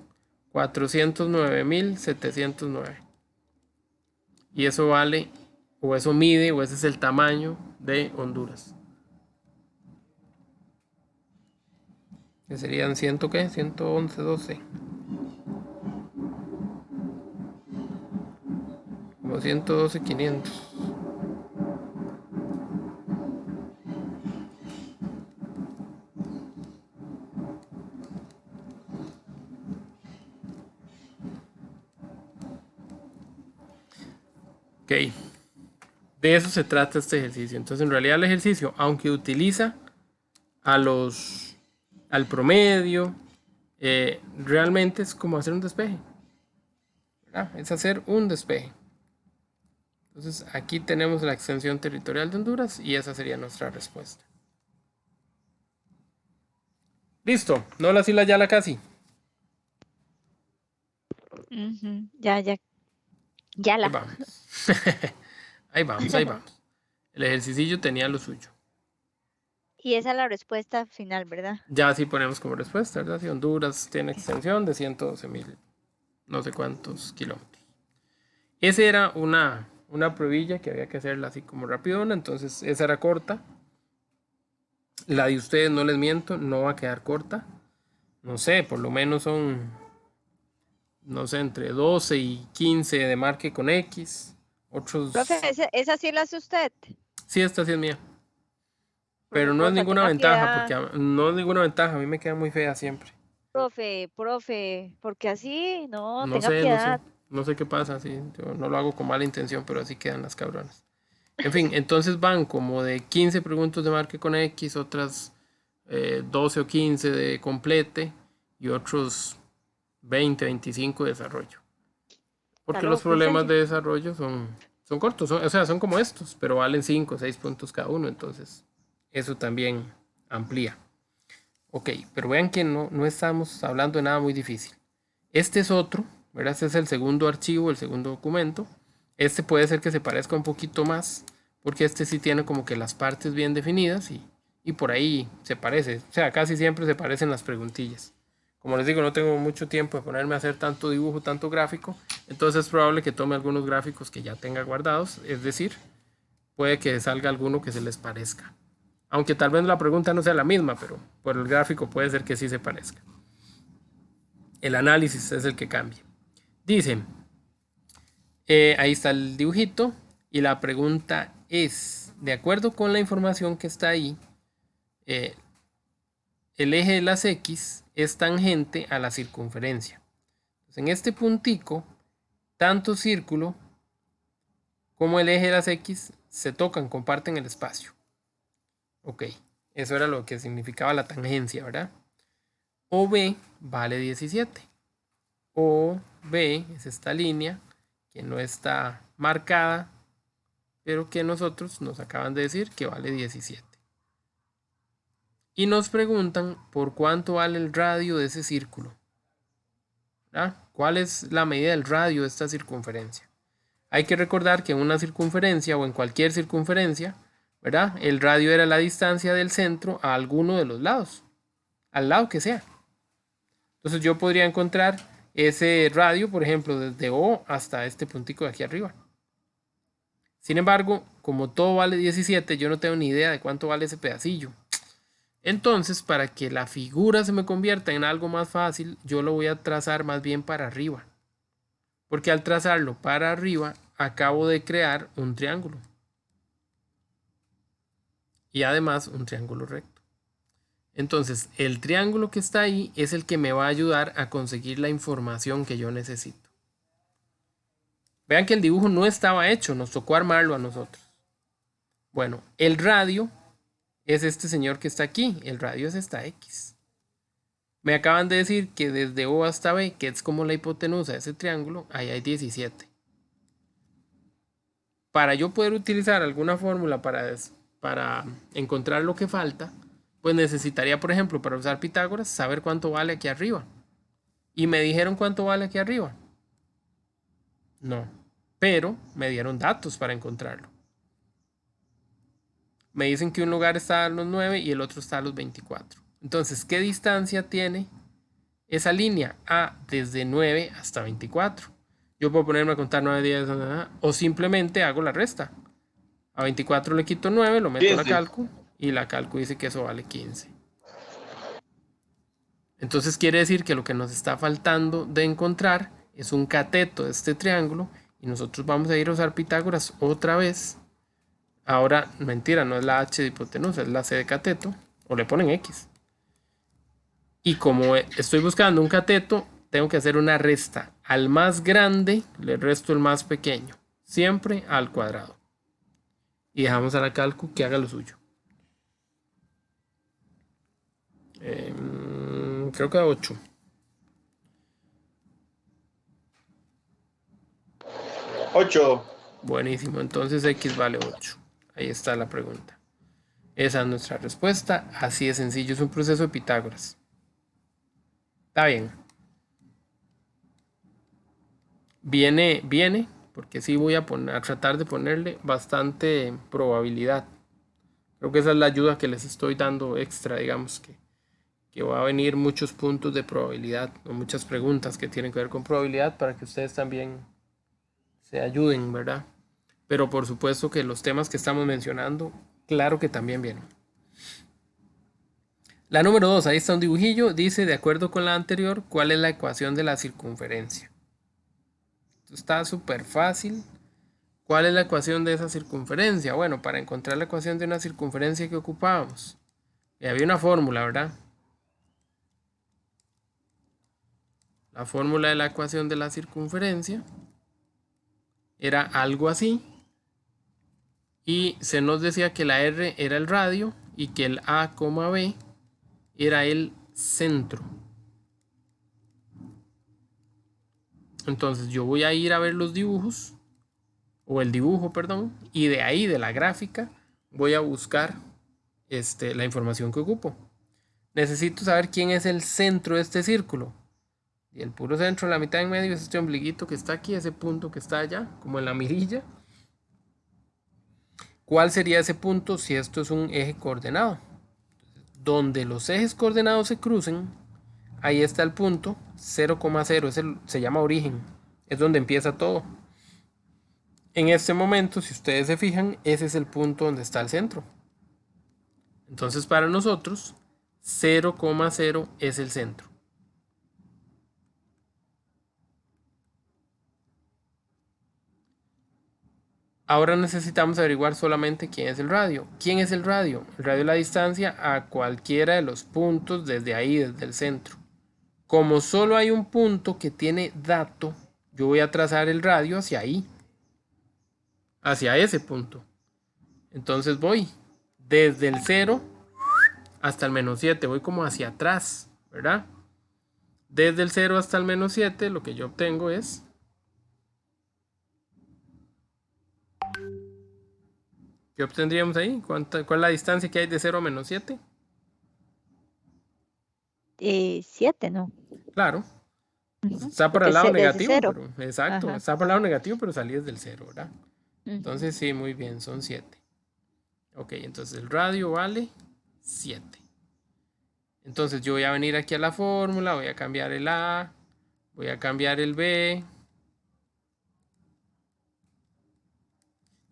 Speaker 1: 409.709. Y eso vale, o eso mide, o ese es el tamaño de Honduras. Que serían 100, ¿qué? 111, 12. Como 112.500. Ok. De eso se trata este ejercicio. Entonces, en realidad el ejercicio, aunque utiliza al promedio, realmente es como hacer un despeje, ¿verdad? Es hacer un despeje. Entonces, aquí tenemos la extensión territorial de Honduras y esa sería nuestra respuesta. Listo, no las islas ya la casi.
Speaker 2: Ujú, ya
Speaker 1: Ahí
Speaker 2: la.
Speaker 1: vamos. Ahí vamos. El ejercicio tenía lo suyo.
Speaker 2: Y esa es la respuesta final, ¿verdad?
Speaker 1: Ya así ponemos como respuesta, ¿verdad? Si Honduras tiene extensión de 112.000, no sé cuántos kilómetros. Esa era una pruebilla que había que hacerla así como rapidona, entonces esa era corta. La de ustedes, no les miento, no va a quedar corta. No sé, por lo menos son, no sé, entre 12 y 15 de marque con X. Otros,
Speaker 2: Profe, ¿esa sí la hace usted?
Speaker 1: sí, esta sí es mía. Pero no es
Speaker 2: Porfa,
Speaker 1: ninguna
Speaker 2: tenga
Speaker 1: ventaja,
Speaker 2: piedad.
Speaker 1: porque no es ninguna ventaja, a mí me queda muy fea siempre.
Speaker 2: Profe, porque así, no,
Speaker 1: No
Speaker 2: tenga
Speaker 1: sé, no sé,
Speaker 2: piedad.
Speaker 1: no sé qué pasa, sí, yo no lo hago con mala intención, pero así quedan las cabronas. En fin, entonces van como de 15 preguntas de marque con X, otras 12 o 15 de complete y otros 20, 25 de desarrollo. Porque los
Speaker 2: Salud, profe.
Speaker 1: problemas de desarrollo son cortos, o sea, son como estos, pero valen 5 o 6 puntos cada uno, entonces eso también amplía. Ok, pero vean que no estamos hablando de nada muy difícil. Este es otro, ¿verdad? Este es el segundo archivo, el segundo documento. Este puede ser que se parezca un poquito más, porque este sí tiene como que las partes bien definidas y por ahí se parece. O sea, casi siempre se parecen las preguntillas. Como les digo, no tengo mucho tiempo de ponerme a hacer tanto dibujo, tanto gráfico. Entonces es probable que tome algunos gráficos que ya tenga guardados. Es decir, puede que salga alguno que se les parezca. Aunque tal vez la pregunta no sea la misma, pero por el gráfico puede ser que sí se parezca. El análisis es el que cambia. Dice, ahí está el dibujito y la pregunta es, de acuerdo con la información que está ahí, el eje de las X es tangente a la circunferencia. Entonces, en este puntico, tanto círculo como el eje de las X se tocan, comparten el espacio. Ok, eso era lo que significaba la tangencia, ¿verdad? OB vale 17. OB es esta línea que no está marcada, pero que nosotros nos acaban de decir que vale 17. Y nos preguntan por cuánto vale el radio de ese círculo. ¿Verdad? ¿Cuál es la medida del radio de esta circunferencia? Hay que recordar que en una circunferencia o en cualquier circunferencia, ¿verdad? El radio era la distancia del centro a alguno de los lados, al lado que sea. Entonces yo podría encontrar ese radio, por ejemplo, desde O hasta este puntico de aquí arriba. Sin embargo, como todo vale 17, yo no tengo ni idea de cuánto vale ese pedacillo. Entonces, para que la figura se me convierta en algo más fácil, yo lo voy a trazar más bien para arriba. Porque al trazarlo para arriba, acabo de crear un triángulo. Y además un triángulo recto. Entonces, el triángulo que está ahí es el que me va a ayudar a conseguir la información que yo necesito. Vean que el dibujo no estaba hecho, nos tocó armarlo a nosotros. Bueno, el radio es este señor que está aquí, el radio es esta X. Me acaban de decir que desde O hasta B, que es como la hipotenusa de ese triángulo, ahí hay 17. Para yo poder utilizar alguna fórmula para encontrar lo que falta, pues necesitaría, por ejemplo, para usar Pitágoras, saber cuánto vale aquí arriba. ¿Y me dijeron cuánto vale aquí arriba? No, pero me dieron datos para encontrarlo. Me dicen que un lugar está a los 9 y el otro está a los 24. Entonces, ¿qué distancia tiene esa línea? Desde 9 hasta 24. Yo puedo ponerme a contar 9 días o simplemente hago la resta. A 24 le quito 9, lo meto en la
Speaker 3: 15.
Speaker 1: calcu y la calcu dice que eso vale 15. Entonces quiere decir que lo que nos está faltando de encontrar es un cateto de este triángulo y nosotros vamos a ir a usar Pitágoras otra vez. Ahora, mentira, no es la H de hipotenusa, es la C de cateto, o le ponen X. Y como estoy buscando un cateto, tengo que hacer una resta. Al más grande le resto el más pequeño, siempre al cuadrado. y dejamos a la calcu que haga lo suyo. Creo que 8.
Speaker 3: 8.
Speaker 1: Buenísimo, entonces x vale 8. Ahí está la pregunta. Esa es nuestra respuesta. Así de sencillo, es un proceso de Pitágoras. Está bien. Viene, porque sí voy a tratar de ponerle bastante probabilidad. Creo que esa es la ayuda que les estoy dando extra, digamos que va a venir muchos puntos de probabilidad o muchas preguntas que tienen que ver con probabilidad para que ustedes también se ayuden, ¿verdad? Pero por supuesto que los temas que estamos mencionando, claro que también vienen. La número 2, ahí está un dibujillo, dice, de acuerdo con la anterior, ¿cuál es la ecuación de la circunferencia? Esto está súper fácil. ¿Cuál es la ecuación de esa circunferencia? Bueno, para encontrar la ecuación de una circunferencia que ocupábamos, había una fórmula, ¿verdad? La fórmula de la ecuación de la circunferencia era algo así. Y se nos decía que la R era el radio y que el A, B era el centro. Entonces yo voy a ir a ver los dibujos, o el dibujo, perdón, y de ahí, de la gráfica, voy a buscar la información que ocupo. Necesito saber quién es el centro de este círculo. Y el puro centro, la mitad en medio, es este ombliguito que está aquí, ese punto que está allá, como en la mirilla. ¿Cuál sería ese punto si esto es un eje coordenado? Donde los ejes coordenados se crucen, ahí está el punto 0,0, se llama origen, es donde empieza todo. En este momento, si ustedes se fijan, ese es el punto donde está el centro. Entonces para nosotros 0,0 es el centro. Ahora necesitamos averiguar solamente quién es el radio. ¿Quién es el radio? El radio es la distancia a cualquiera de los puntos desde ahí, desde el centro. Como solo hay un punto que tiene dato, yo voy a trazar el radio hacia ahí, hacia ese punto. Entonces voy desde el 0 hasta el menos 7, voy como hacia atrás, ¿verdad? Desde el 0 hasta el menos 7, lo que yo obtengo es... ¿Qué obtendríamos ahí? ¿Cuál es la distancia que hay de 0 a menos 7?
Speaker 2: 7, ¿no?
Speaker 1: Claro.
Speaker 2: Ujú,
Speaker 1: Está por
Speaker 2: porque
Speaker 1: el lado
Speaker 2: desde
Speaker 1: negativo,
Speaker 2: 0.
Speaker 1: pero exacto,
Speaker 2: Ajá.
Speaker 1: está por el lado negativo, pero salí desde el 0, ¿verdad?
Speaker 2: Ujú.
Speaker 1: Entonces sí, muy bien, son 7. Ok, entonces el radio vale 7. Entonces yo voy a venir aquí a la fórmula, voy a cambiar el A, voy a cambiar el B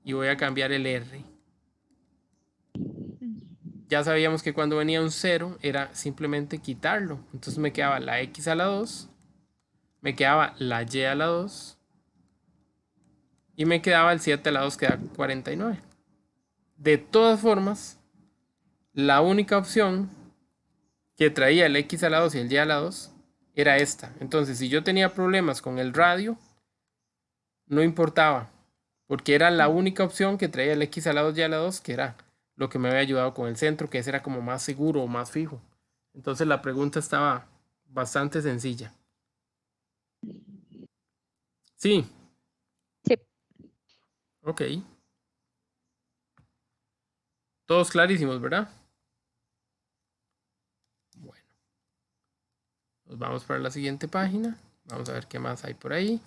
Speaker 1: y voy a cambiar el R. Ya sabíamos que cuando venía un 0 era simplemente quitarlo. Entonces me quedaba la X a la 2, me quedaba la Y a la 2 y me quedaba el 7 a la 2, que da 49. De todas formas, la única opción que traía el X a la 2 y el Y a la 2 era esta. Entonces, si yo tenía problemas con el radio, no importaba, porque era la única opción que traía el X a la 2 y a la 2, que era lo que me había ayudado con el centro, que ese era como más seguro o más fijo. Entonces la pregunta estaba bastante sencilla. Sí,
Speaker 2: Sí.
Speaker 1: ok. Todos clarísimos, ¿verdad? Bueno, nos vamos para la siguiente página. Vamos a ver qué más hay por ahí.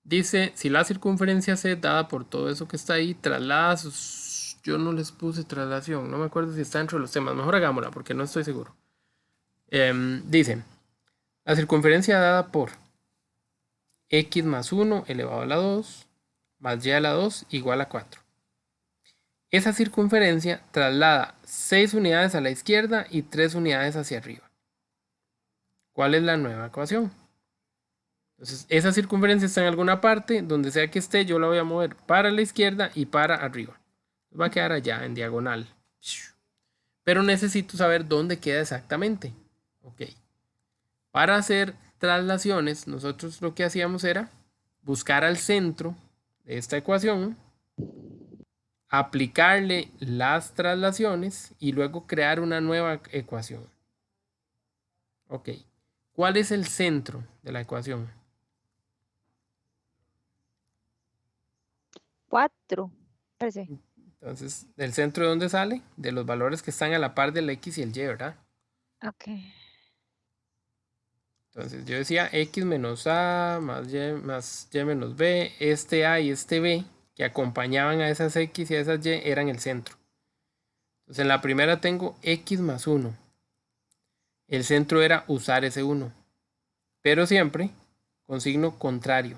Speaker 1: Dice, si la circunferencia C dada por todo eso que está ahí, traslada sus... Yo no les puse traslación, no me acuerdo si está dentro de los temas. Mejor hagámosla porque no estoy seguro. Dice, la circunferencia dada por x más 1 elevado a la 2 más y a la 2 igual a 4. Esa circunferencia traslada 6 unidades a la izquierda y 3 unidades hacia arriba. ¿Cuál es la nueva ecuación? Entonces, esa circunferencia está en alguna parte, donde sea que esté, yo la voy a mover para la izquierda y para arriba. Va a quedar allá, en diagonal. Pero necesito saber dónde queda exactamente. Ok. Para hacer traslaciones, nosotros lo que hacíamos era buscar al centro de esta ecuación aplicarle las traslaciones y luego crear una nueva ecuación. Ok. ¿Cuál es el centro de la ecuación?
Speaker 2: 4. Parece.
Speaker 1: Entonces, ¿el centro de dónde sale? De los valores que están a la par del X y el Y, ¿verdad?
Speaker 2: Ok.
Speaker 1: Entonces yo decía X menos A más Y menos B. Este A y este B que acompañaban a esas X y a esas Y eran el centro. Entonces en la primera tengo X más 1. El centro era usar ese 1. Pero siempre con signo contrario.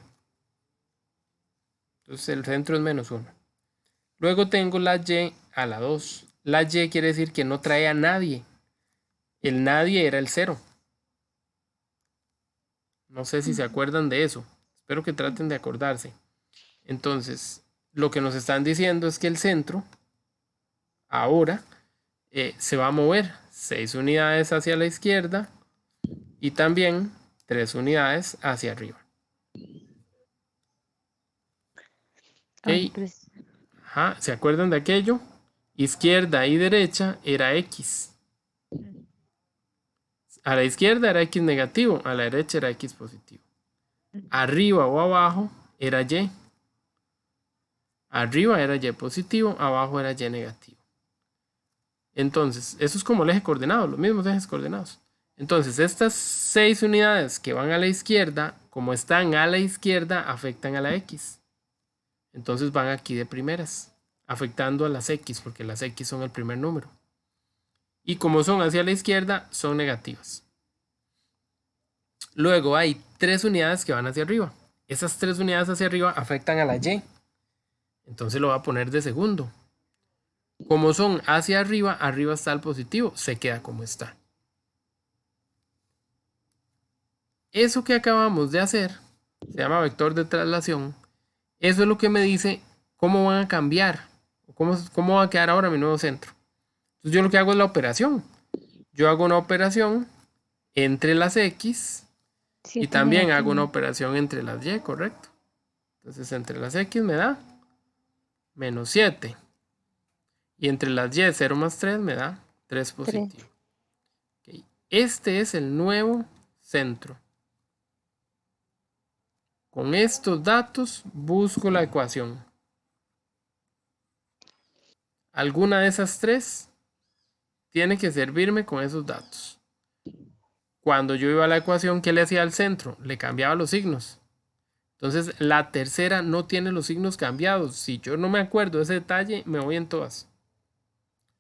Speaker 1: Entonces el centro es menos 1. Luego tengo la Y a la 2. La Y quiere decir que no trae a nadie. El nadie era el 0. No sé si se acuerdan de eso. Espero que traten de acordarse. Entonces, lo que nos están diciendo es que el centro ahora se va a mover 6 unidades hacia la izquierda y también 3 unidades hacia arriba.
Speaker 2: Ay,
Speaker 1: ¿Ok?
Speaker 2: pues,
Speaker 1: Ajá, ¿se acuerdan de aquello? Izquierda y derecha era X. A la izquierda era X negativo, a la derecha era X positivo. Arriba o abajo era Y. Arriba era Y positivo, abajo era Y negativo. Entonces, eso es como el eje coordenado, los mismos ejes coordenados. Entonces, estas 6 unidades que van a la izquierda, como están a la izquierda, afectan a la X. Entonces van aquí de primeras, afectando a las X, porque las X son el primer número. Y como son hacia la izquierda, son negativas. Luego hay 3 unidades que van hacia arriba. Esas 3 unidades hacia arriba afectan a la Y. Entonces lo voy a poner de segundo. Como son hacia arriba, arriba está el positivo, se queda como está. Eso que acabamos de hacer se llama vector de traslación. Eso es lo que me dice cómo van a cambiar, cómo va a quedar ahora mi nuevo centro. Entonces yo lo que hago es la operación. Yo hago una operación entre las X y
Speaker 2: 7
Speaker 1: también hago una
Speaker 2: negativo.
Speaker 1: operación entre las Y, correcto. Entonces entre las X me da menos 7. Y entre las Y 0 más 3 me da 3
Speaker 2: 3.
Speaker 1: positivo. Okay. Este es el nuevo centro. Con estos datos busco la ecuación. Alguna de esas 3 tiene que servirme con esos datos. Cuando yo iba a la ecuación, ¿qué le hacía al centro? Le cambiaba los signos. Entonces, la tercera no tiene los signos cambiados. Si yo no me acuerdo de ese detalle, me voy en todas.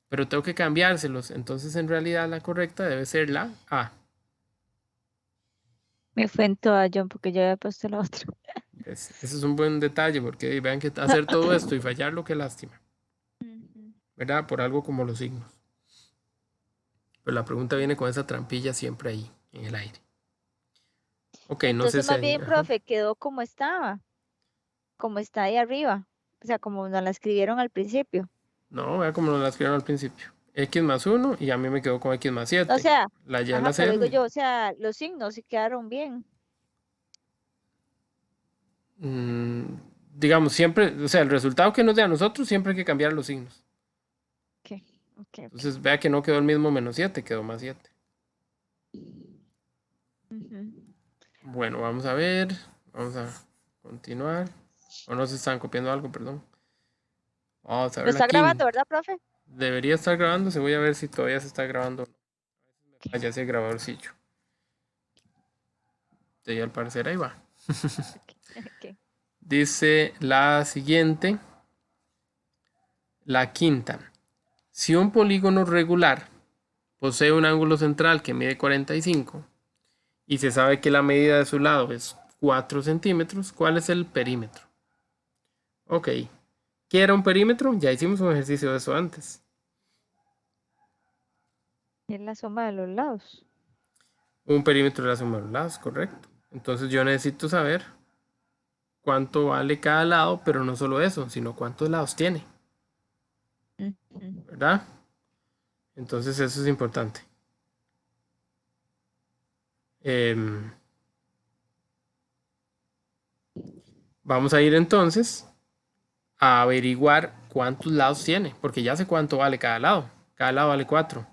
Speaker 1: Pero tengo que cambiárselos. Entonces, en realidad, la correcta debe ser la A.
Speaker 2: Me fue en toda John porque yo había puesto la otra.
Speaker 1: ¿Ves? Ese es un buen detalle porque vean que hacer todo esto y fallarlo, qué lástima.
Speaker 2: Ujú.
Speaker 1: ¿Verdad? Por algo como los signos. Pero la pregunta viene con esa trampilla siempre ahí, en el aire. Ok, no sé
Speaker 2: Entonces,
Speaker 1: si...
Speaker 2: más bien,
Speaker 1: Ajá.
Speaker 2: profe, quedó como estaba, como está ahí arriba. O sea, como nos la escribieron al principio.
Speaker 1: No, vea como nos la escribieron al principio. X más 1 y a mí me quedó con X más
Speaker 2: O
Speaker 1: 7.
Speaker 2: sea,
Speaker 1: La Y a
Speaker 2: ajá,
Speaker 1: la
Speaker 2: pero
Speaker 1: 0.
Speaker 2: digo yo, o sea, los signos sí quedaron bien.
Speaker 1: Mm, digamos, siempre, o sea, el resultado que nos dé a nosotros siempre hay que cambiar los signos.
Speaker 2: Ok, ok, ok.
Speaker 1: Entonces vea que no quedó el mismo menos 7, quedó más 7.
Speaker 2: Ujú.
Speaker 1: Bueno, vamos a ver. Vamos a continuar. O no se están copiando algo, perdón. Vamos a
Speaker 2: ¿Lo
Speaker 1: ver la
Speaker 2: está grabando,
Speaker 1: quinta.
Speaker 2: verdad, profe?
Speaker 1: Debería estar grabando. Se voy a ver si todavía se está grabando.
Speaker 2: Ok,
Speaker 1: Allá ese grabadorcillo. Y al parecer ahí va.
Speaker 2: ok, ok.
Speaker 1: Dice la siguiente, la quinta. Si un polígono regular posee un ángulo central que mide 45 y se sabe que la medida de su lado es 4 centímetros, ¿cuál es el perímetro? Ok, ¿qué era un perímetro? Ya hicimos un ejercicio de eso antes.
Speaker 2: Es la suma de los lados.
Speaker 1: Un perímetro de la suma de los lados, correcto. Entonces yo necesito saber cuánto vale cada lado, pero no solo eso, sino cuántos lados tiene,
Speaker 2: Ujú.
Speaker 1: ¿verdad? Entonces eso es importante. Em, Vamos a ir entonces a averiguar cuántos lados tiene, porque ya sé cuánto vale cada lado. Cada lado vale 4,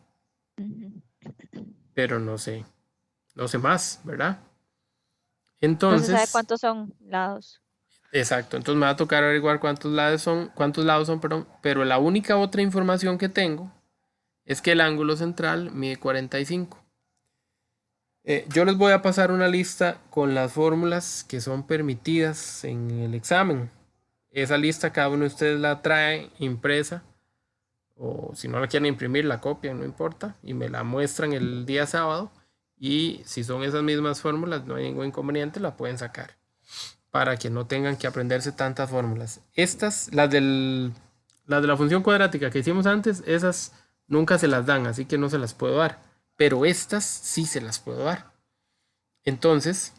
Speaker 2: Ujú.
Speaker 1: pero no sé más, ¿verdad?
Speaker 2: No se sabe
Speaker 1: Entonces,
Speaker 2: cuántos son lados.
Speaker 1: exacto, entonces me va a tocar averiguar cuántos lados son, perdón, pero la única otra información que tengo es que el ángulo central mide 45. Yo les voy a pasar una lista con las fórmulas que son permitidas en el examen. Esa lista cada uno de ustedes la trae impresa, o si no la quieren imprimir, la copian, no importa, y me la muestran el día sábado. Y si son esas mismas fórmulas, no hay ningún inconveniente, la pueden sacar para que no tengan que aprenderse tantas fórmulas. Estas, las de la función cuadrática que hicimos antes, esas nunca se las dan, así que no se las puedo dar. Pero estas sí se las puedo dar. Entonces,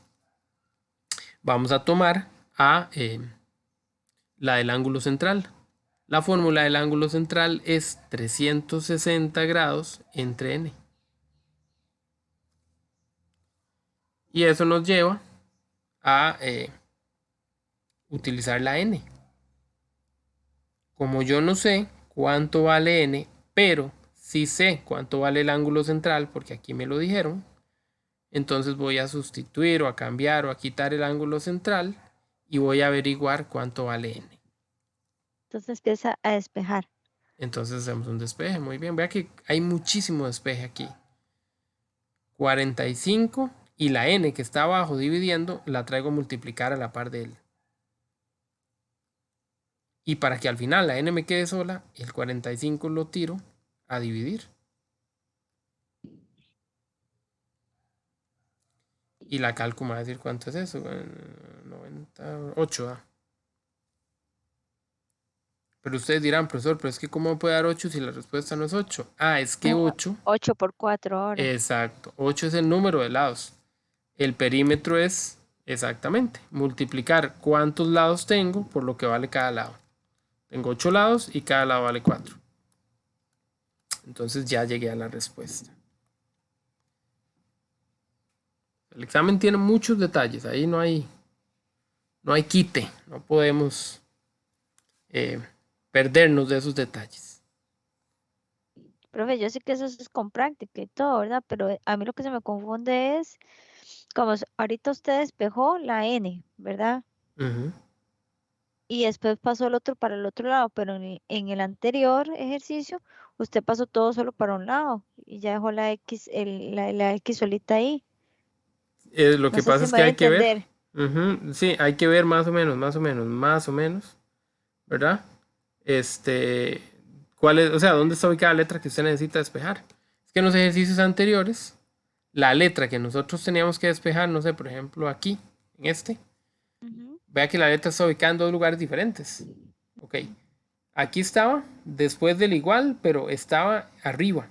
Speaker 1: vamos a tomar a la del ángulo central. La fórmula del ángulo central es 360 grados entre n. Y eso nos lleva a utilizar la n. Como yo no sé cuánto vale n, pero sí sé cuánto vale el ángulo central, porque aquí me lo dijeron, entonces voy a sustituir o a cambiar o a quitar el ángulo central y voy a averiguar cuánto vale n.
Speaker 2: Entonces empieza a despejar.
Speaker 1: Entonces hacemos un despeje. Muy bien, vea que hay muchísimo despeje aquí. 45 y la n que está abajo dividiendo la traigo a multiplicar a la par de él. Y para que al final la n me quede sola, el 45 lo tiro a dividir. Y la cálculo me va a decir cuánto es eso. 98. Pero ustedes dirán, profesor, pero es que ¿cómo puede dar 8 si la respuesta no es 8? Ah, es que 8.
Speaker 2: 8 por 4 ahora.
Speaker 1: Exacto. 8 es el número de lados. El perímetro es exactamente multiplicar cuántos lados tengo por lo que vale cada lado. Tengo 8 lados y cada lado vale 4. Entonces ya llegué a la respuesta. El examen tiene muchos detalles. Ahí no hay quite. No podemos perdernos de esos detalles.
Speaker 2: Profe, yo sé que eso es con práctica y todo, ¿verdad? Pero a mí lo que se me confunde es, como ahorita usted despejó la N, ¿verdad?
Speaker 1: Ujú.
Speaker 2: Y después pasó el otro para el otro lado, pero en el anterior ejercicio usted pasó todo solo para un lado y ya dejó la X, la X solita ahí.
Speaker 1: Lo
Speaker 2: No
Speaker 1: que
Speaker 2: sé
Speaker 1: pasa
Speaker 2: si
Speaker 1: es
Speaker 2: me
Speaker 1: que
Speaker 2: voy a
Speaker 1: hay que ver.
Speaker 2: entender.
Speaker 1: Sí, hay que ver más o menos, ¿verdad? Este, ¿cuál es, o sea, dónde está ubicada la letra que usted necesita despejar? Es que en los ejercicios anteriores, la letra que nosotros teníamos que despejar, no sé, por ejemplo, aquí, en este,
Speaker 2: Ujú,
Speaker 1: vea que la letra está ubicada en dos lugares diferentes. Ok, aquí estaba después del igual, pero estaba arriba.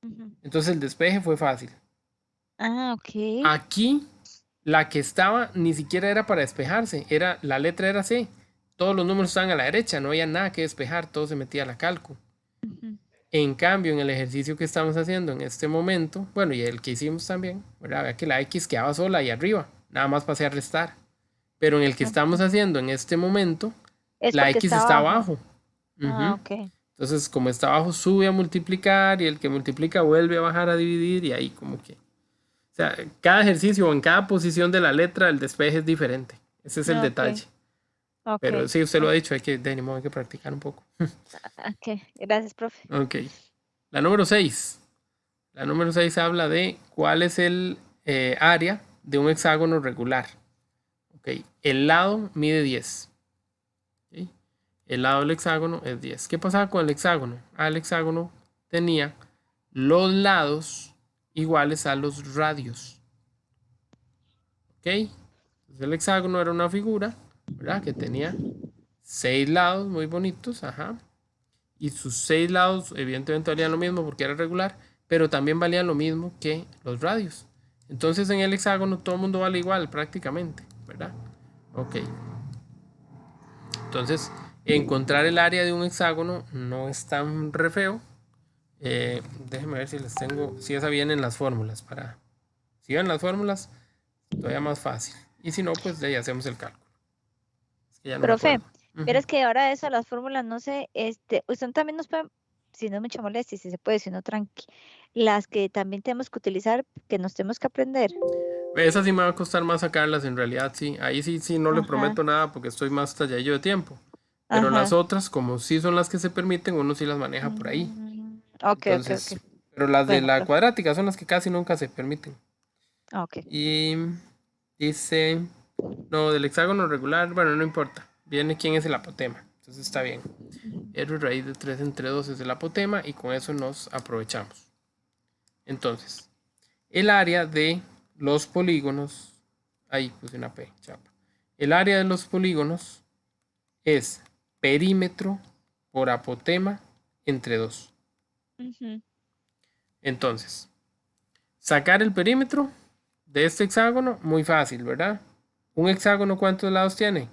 Speaker 2: ujú.
Speaker 1: Entonces el despeje fue fácil.
Speaker 2: Ah, ok.
Speaker 1: Aquí, la que estaba ni siquiera era para despejarse, la letra era C. Todos los números estaban a la derecha, no había nada que despejar, todo se metía a la calco.
Speaker 2: Ujú.
Speaker 1: En cambio, en el ejercicio que estamos haciendo en este momento, bueno, y el que hicimos también, ¿verdad? Vea que la X quedaba sola ahí arriba, nada más pasé a restar. Pero en el que estamos
Speaker 2: Ok.
Speaker 1: haciendo en este momento,
Speaker 2: Es
Speaker 1: la
Speaker 2: porque
Speaker 1: X
Speaker 2: está
Speaker 1: está
Speaker 2: abajo.
Speaker 1: abajo.
Speaker 2: Ah,
Speaker 1: Ujú.
Speaker 2: ok.
Speaker 1: Entonces, como está abajo, sube a multiplicar y el que multiplica vuelve a bajar a dividir y ahí como que... O sea, cada ejercicio o en cada posición de la letra el despeje es diferente. Ese es el
Speaker 2: Ok,
Speaker 1: detalle.
Speaker 2: ok,
Speaker 1: Pero sí, usted lo
Speaker 2: ok,
Speaker 1: ha dicho, hay que practicar un poco.
Speaker 2: ok. Gracias, profe.
Speaker 1: Ok. La número 6. La número 6 habla de cuál es el área de un hexágono regular. Ok. El lado mide 10. ¿Ok? El lado del hexágono es 10. ¿Qué pasaba con el hexágono? El hexágono tenía los lados iguales a los radios. ¿Ok? Entonces el hexágono era una figura, ¿verdad? Que tenía 6 lados muy bonitos, ajá. Y sus 6 lados evidentemente valían lo mismo porque era regular, pero también valían lo mismo que los radios. Entonces en el hexágono todo el mundo vale igual prácticamente, ¿verdad? Ok. Entonces encontrar el área de un hexágono no es tan re feo. Déjenme ver si les tengo, si esa viene en las fórmulas. Si vienen las fórmulas, todavía más fácil. Y si no, pues ya hacemos el cálculo. Es que ya no me
Speaker 2: Profe,
Speaker 1: acuerdo.
Speaker 2: Pero es que ahora eso, las fórmulas, no sé, usted también nos puede, si no es mucha molestia, si se puede, si no, tranqui, las que también tenemos que utilizar, que nos tenemos que aprender.
Speaker 1: Esa sí me va a costar más sacarlas, en realidad sí. Ahí sí, sí, no le
Speaker 2: Ajá,
Speaker 1: prometo nada porque estoy más talladillo de tiempo. Pero las
Speaker 2: ajá.
Speaker 1: otras, como sí son las que se permiten, uno sí las maneja por ahí.
Speaker 2: Ok, ok, ok.
Speaker 1: Entonces, pero las de
Speaker 2: Bueno,
Speaker 1: la
Speaker 2: pues,
Speaker 1: cuadrática son las que casi nunca se permiten.
Speaker 2: ok.
Speaker 1: Y dice, no, del hexágono regular, bueno, no importa. Viene quién es el apotema. Entonces está bien. R raíz de 3 entre 2 es el apotema y con eso nos aprovechamos. Entonces, el área de los polígonos, ahí puse una P, chapa. El área de los polígonos es perímetro por apotema entre 2.
Speaker 2: Ujú.
Speaker 1: Entonces, sacar el perímetro de este hexágono, muy fácil, ¿verdad? Un hexágono, ¿cuántos lados tiene?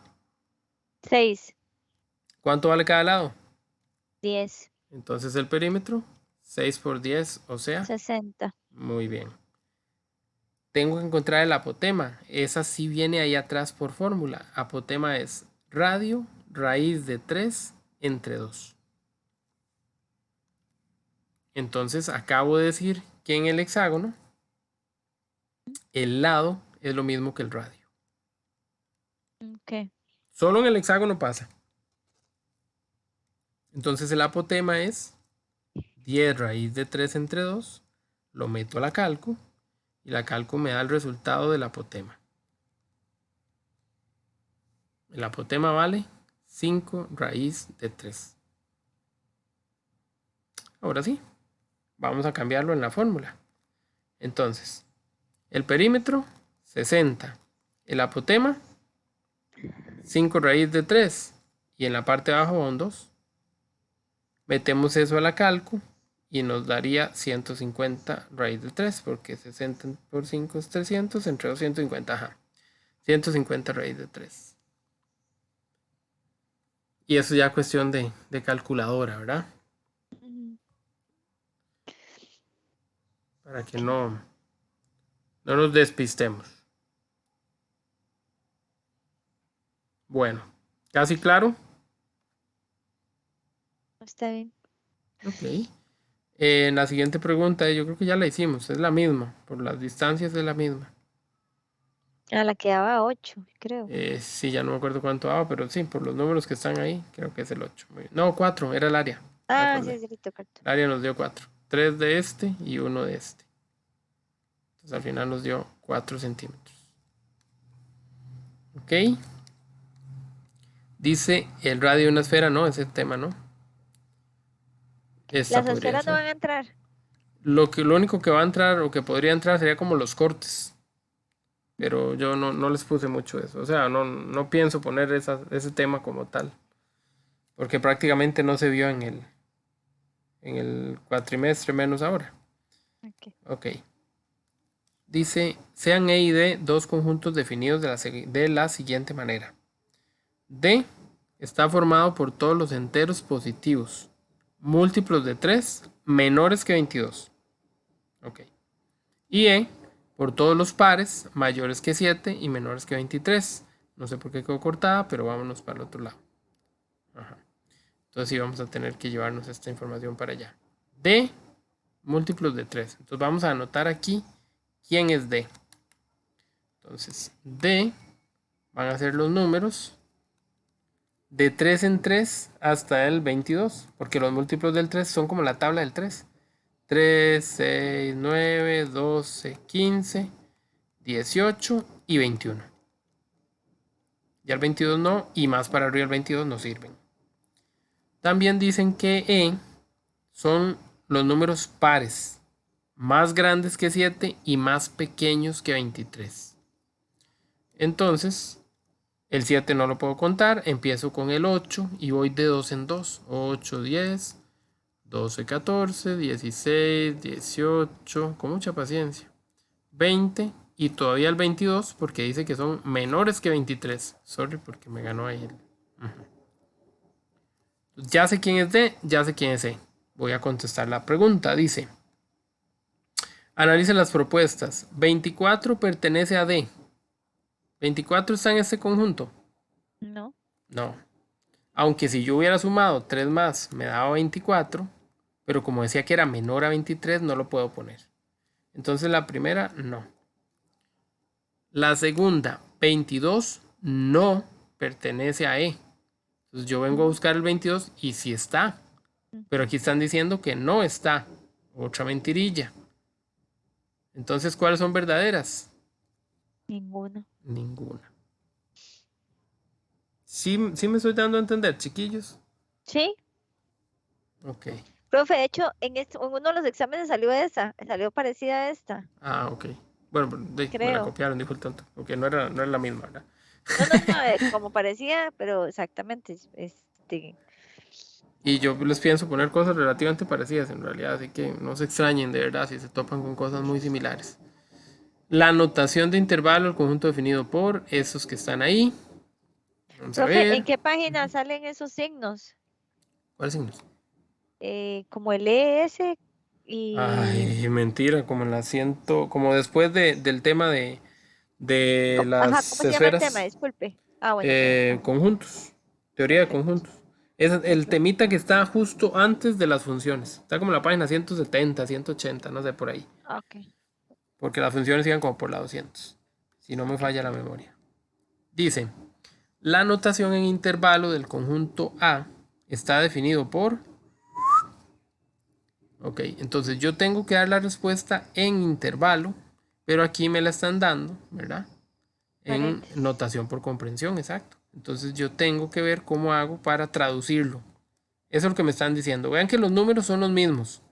Speaker 2: 6,
Speaker 1: ¿Cuánto vale cada lado?
Speaker 2: 10,
Speaker 1: Entonces el perímetro, 6 por 10, o sea,
Speaker 2: 60.
Speaker 1: muy bien. Tengo que encontrar el apotema. Esa sí viene ahí atrás por fórmula. Apotema es radio raíz de 3 entre 2. Entonces acabo de decir que en el hexágono el lado es lo mismo que el radio.
Speaker 2: Ok.
Speaker 1: Solo en el hexágono pasa. Entonces el apotema es 10 raíz de 3 entre 2. Lo meto a la calco y la calco me da el resultado del apotema. El apotema vale 5 raíz de 3. Ahora sí, vamos a cambiarlo en la fórmula. Entonces, el perímetro, 60. El apotema, 5 raíz de 3. Y en la parte de abajo van 2. Metemos eso a la calco y nos daría 150 raíz de 3, porque 60 por 5 es 300, entre 2, 150, ajá. 150 raíz de 3. Y eso ya es cuestión de calculadora, ¿verdad?
Speaker 2: Ujú.
Speaker 1: Para que no nos despistemos. Bueno, ¿casi claro?
Speaker 2: Está bien.
Speaker 1: Ok. En la siguiente pregunta, yo creo que ya la hicimos, es la misma, por las distancias es la misma.
Speaker 2: A la que daba 8, creo.
Speaker 1: Sí, ya no me acuerdo cuánto daba, pero sí, por los números que están ahí, creo que es el 8. No, 4, era el área. Me
Speaker 2: Ah, sí,
Speaker 1: acordé.
Speaker 2: sí, le toca.
Speaker 1: El área nos dio 4. 3 de este y 1 de este. Entonces al final nos dio 4 centímetros. Ok. Dice el radio de una esfera, no, ese tema, ¿no? Esta
Speaker 2: Las
Speaker 1: podría
Speaker 2: esferas no
Speaker 1: ser.
Speaker 2: van a entrar.
Speaker 1: Lo único que va a entrar o que podría entrar sería como los cortes. Pero yo no les puse mucho eso. O sea, no pienso poner ese tema como tal. Porque prácticamente no se vio en el cuatrimestre, menos ahora.
Speaker 2: Ok.
Speaker 1: Ok. Dice, sean E y D dos conjuntos definidos de la siguiente manera. D está formado por todos los enteros positivos, múltiplos de 3, menores que 22. Ok. Y E por todos los pares, mayores que 7 y menores que 23. No sé por qué quedó cortada, pero vámonos para el otro lado. Ajá. Entonces sí vamos a tener que llevarnos esta información para allá. D, múltiplos de 3. Entonces vamos a anotar aquí quién es D. Entonces D van a ser los números de 3 en 3 hasta el 22, porque los múltiplos del 3 son como la tabla del 3. 3, 6, 9, 12, 15, 18 y 21. Ya el 22 no, y más para arriba el 22 no sirven. También dicen que E son los números pares, más grandes que 7 y más pequeños que 23. Entonces, el 7 no lo puedo contar, empiezo con el 8 y voy de 2 en 2. 8, 10, 12, 14, 16, 18, con mucha paciencia. 20 y todavía el 22 porque dice que son menores que 23. Sorry porque me ganó ahí. Ya sé quién es D, ya sé quién es E. Voy a contestar la pregunta. Dice, analice las propuestas. 24 pertenece a D. 24 está en este conjunto.
Speaker 2: No.
Speaker 1: No. Aunque si yo hubiera sumado 3 más, me daba 24, pero como decía que era menor a 23, no lo puedo poner. Entonces la primera, no. La segunda, 22, no pertenece a E. Entonces yo vengo a buscar el 22 y sí está. Pero aquí están diciendo que no está. Otra mentirilla. Entonces, ¿cuáles son verdaderas?
Speaker 2: Ninguna.
Speaker 1: Ninguna. ¿Sí me estoy dando a entender, chiquillos?
Speaker 2: Sí,
Speaker 1: Ok.
Speaker 2: profe, de hecho, en uno de los exámenes salió parecida a esta,
Speaker 1: Ah, ok. Bueno, me la
Speaker 2: creo.
Speaker 1: copiaron, dijo el tonto. Ok, no era la misma, ¿verdad?
Speaker 2: No, como parecía, pero exactamente,
Speaker 1: Y yo les pienso poner cosas relativamente parecidas en realidad, así que no se extrañen de verdad si se topan con cosas muy similares. La notación de intervalo, el conjunto definido por esos que están ahí. Vamos a
Speaker 2: profe, ¿en
Speaker 1: ver.
Speaker 2: qué página salen esos signos?
Speaker 1: ¿Cuáles signos?
Speaker 2: Como el ES y
Speaker 1: Ay, mentira, como en la ciento, como después del tema de
Speaker 2: ajá,
Speaker 1: las
Speaker 2: ¿cómo se llama el tema?
Speaker 1: esferas,
Speaker 2: Disculpe. Ah, bueno, ok,
Speaker 1: conjuntos, teoría de
Speaker 2: perfecto,
Speaker 1: conjuntos. Es el
Speaker 2: perfecto.
Speaker 1: temita que está justo antes de las funciones. Está como en la página 170, 180, no sé por ahí.
Speaker 2: Ok,
Speaker 1: Porque las funciones iban como por la 200, si no me
Speaker 2: ok.
Speaker 1: falla la memoria. Dice, la notación en intervalo del conjunto A está definido por... Ok, entonces yo tengo que dar la respuesta en intervalo, pero aquí me la están dando, ¿verdad? En
Speaker 2: Paréntesis.
Speaker 1: notación por comprensión, exacto. Entonces yo tengo que ver cómo hago para traducirlo. Eso es lo que me están diciendo. Vean que los números son los mismos.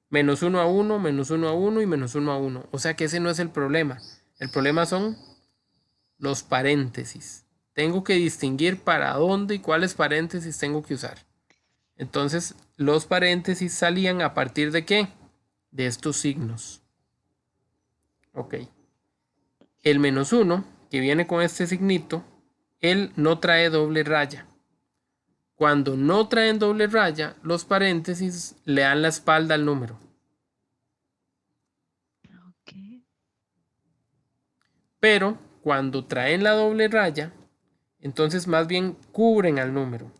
Speaker 1: Menos uno a uno, menos uno a uno y menos uno a uno. O sea que ese no es el problema. El problema son los paréntesis. Tengo que distinguir para dónde y cuáles paréntesis tengo que usar. Entonces, los paréntesis salían a partir de qué? De estos signos. Ok. El menos uno, que viene con este signito, él no trae doble raya. Cuando no traen doble raya, los paréntesis le dan la espalda al número.
Speaker 2: Ok.
Speaker 1: Pero cuando traen la doble raya, entonces más bien cubren al número.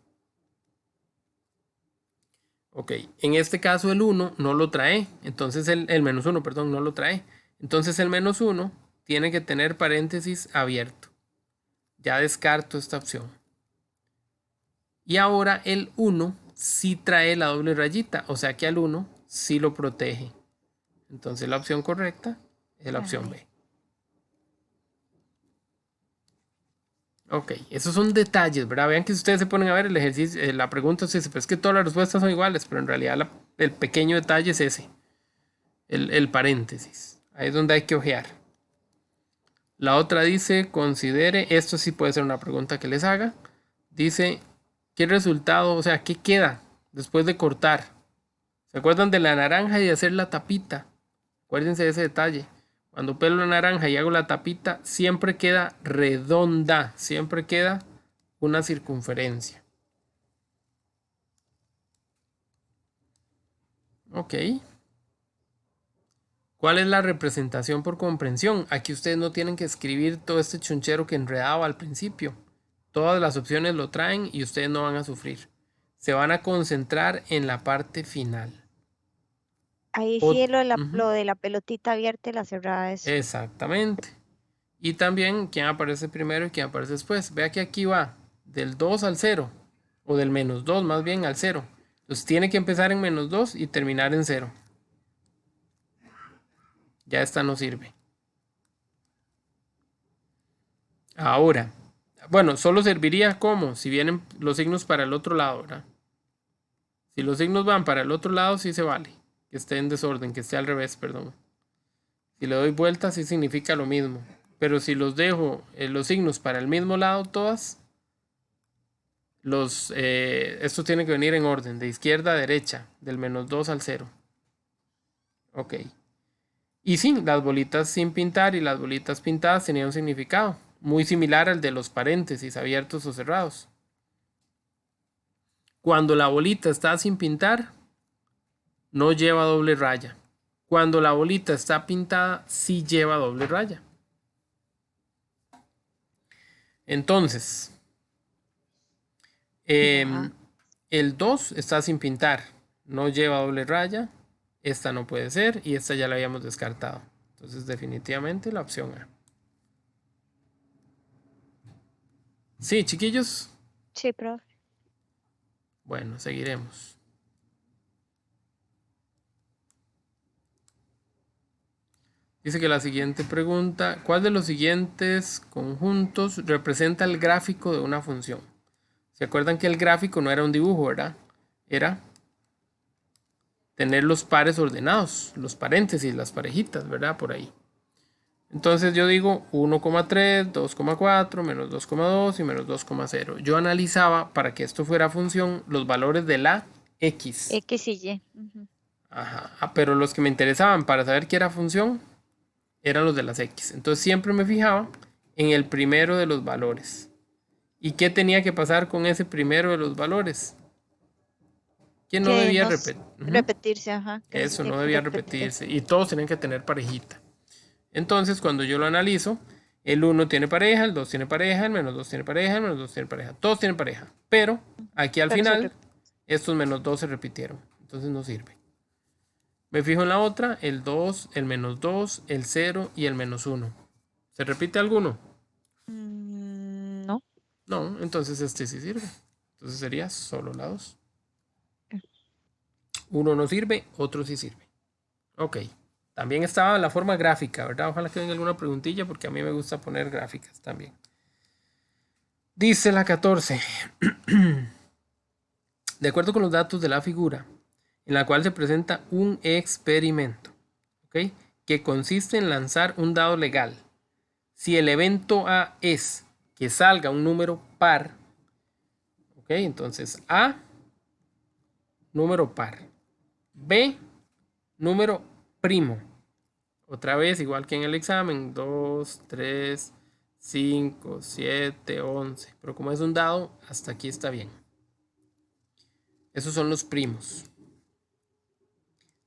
Speaker 1: Ok, en este caso el uno no lo trae, entonces el menos uno, perdón, no lo trae. Entonces el menos uno tiene que tener paréntesis abierto. Ya descarto esta opción. Y ahora el uno sí trae la doble rayita, o sea que al uno sí lo protege. Entonces la opción correcta es la
Speaker 2: La
Speaker 1: opción
Speaker 2: D.
Speaker 1: B. Ok, esos son detalles, ¿verdad? Vean que si ustedes se ponen a ver el ejercicio, la pregunta es, pero es que todas las respuestas son iguales, pero en realidad el pequeño detalle es ese, el paréntesis. Ahí es donde hay que ojear. La otra dice, considere, esto sí puede ser una pregunta que les haga. Dice, ¿qué resultado, o sea, qué queda después de cortar? ¿Se acuerdan de la naranja y de hacer la tapita? Acuérdense de ese detalle. Cuando pelo la naranja y hago la tapita, siempre queda redonda, siempre queda una circunferencia. Ok. ¿Cuál es la representación por comprensión? Aquí ustedes no tienen que escribir todo este chunchero que enredaba al principio. Todas las opciones lo traen y ustedes no van a sufrir. Se van a concentrar en la parte final.
Speaker 2: Ahí sí es
Speaker 1: Ujú,
Speaker 2: lo de la pelotita abierta y la cerrada es.
Speaker 1: exactamente. Y también quién aparece primero y quién aparece después. Vea que aquí va del 2 al 0, o del menos 2 más bien al 0. Entonces tiene que empezar en menos 2 y terminar en 0. Ya esta no sirve. Ahora, bueno, solo serviría como si vienen los signos para el otro lado, ¿verdad? Si los signos van para el otro lado, sí se vale. Que esté en desorden, que esté al revés, perdón. Si le doy vuelta, sí significa lo mismo. Pero si los dejo los signos para el mismo lado, todas, esto tiene que venir en orden, de izquierda a derecha, del menos 2 al 0. Ok. Y sí, las bolitas sin pintar y las bolitas pintadas tenían un significado, muy similar al de los paréntesis abiertos o cerrados. Cuando la bolita está sin pintar, no lleva doble raya. Cuando la bolita está pintada, sí lleva doble raya. Entonces, Em, el 2 está sin pintar, no lleva doble raya, esta no puede ser y esta ya la habíamos descartado. Entonces definitivamente la opción A. Sí, chiquillos.
Speaker 2: Sí, profe.
Speaker 1: Bueno, seguiremos. Dice que la siguiente pregunta, ¿cuál de los siguientes conjuntos representa el gráfico de una función? ¿Se acuerdan que el gráfico no era un dibujo, verdad? Era tener los pares ordenados, los paréntesis, las parejitas, ¿verdad? Por ahí. Entonces yo digo 1,3, 2,4, menos 2,2 y menos 2,0. Yo analizaba para que esto fuera función los valores de la X.
Speaker 2: X y Y. Ujú.
Speaker 1: Ajá. Pero los que me interesaban para saber qué era función eran los de las X. Entonces siempre me fijaba en el primero de los valores. ¿Y qué tenía que pasar con ese primero de los valores? Que no
Speaker 2: Que
Speaker 1: debía
Speaker 2: no repetirse, ajá. Que no se
Speaker 1: Eso
Speaker 2: tiene
Speaker 1: no
Speaker 2: que
Speaker 1: debía
Speaker 2: repetir.
Speaker 1: repetirse. Y todos tenían que tener parejita. Entonces, cuando yo lo analizo, el 1 tiene pareja, el 2 tiene pareja, el menos 2 tiene pareja, el menos 2 tiene pareja. Todos tienen pareja. Pero aquí al
Speaker 2: Pero se
Speaker 1: final, estos menos 2 se repitieron. Entonces no sirve. Me fijo en la otra, el 2, el menos 2, el 0 y el menos 1. ¿Se repite alguno?
Speaker 2: No.
Speaker 1: No, entonces este sí sirve. Entonces sería solo la 2. Uno no sirve, otro sí sirve. Ok. También estaba la forma gráfica, ¿verdad? Ojalá que venga alguna preguntilla porque a mí me gusta poner gráficas también. Dice la 14. De acuerdo con los datos de la figura, en la cual se presenta un experimento, ¿ok? Que consiste en lanzar un dado legal. Si el evento A es que salga un número par, ¿ok? Entonces A, número par. B, número primo. Otra vez, igual que en el examen, 2, 3, 5, 7, 11. Pero como es un dado, hasta aquí está bien. Esos son los primos.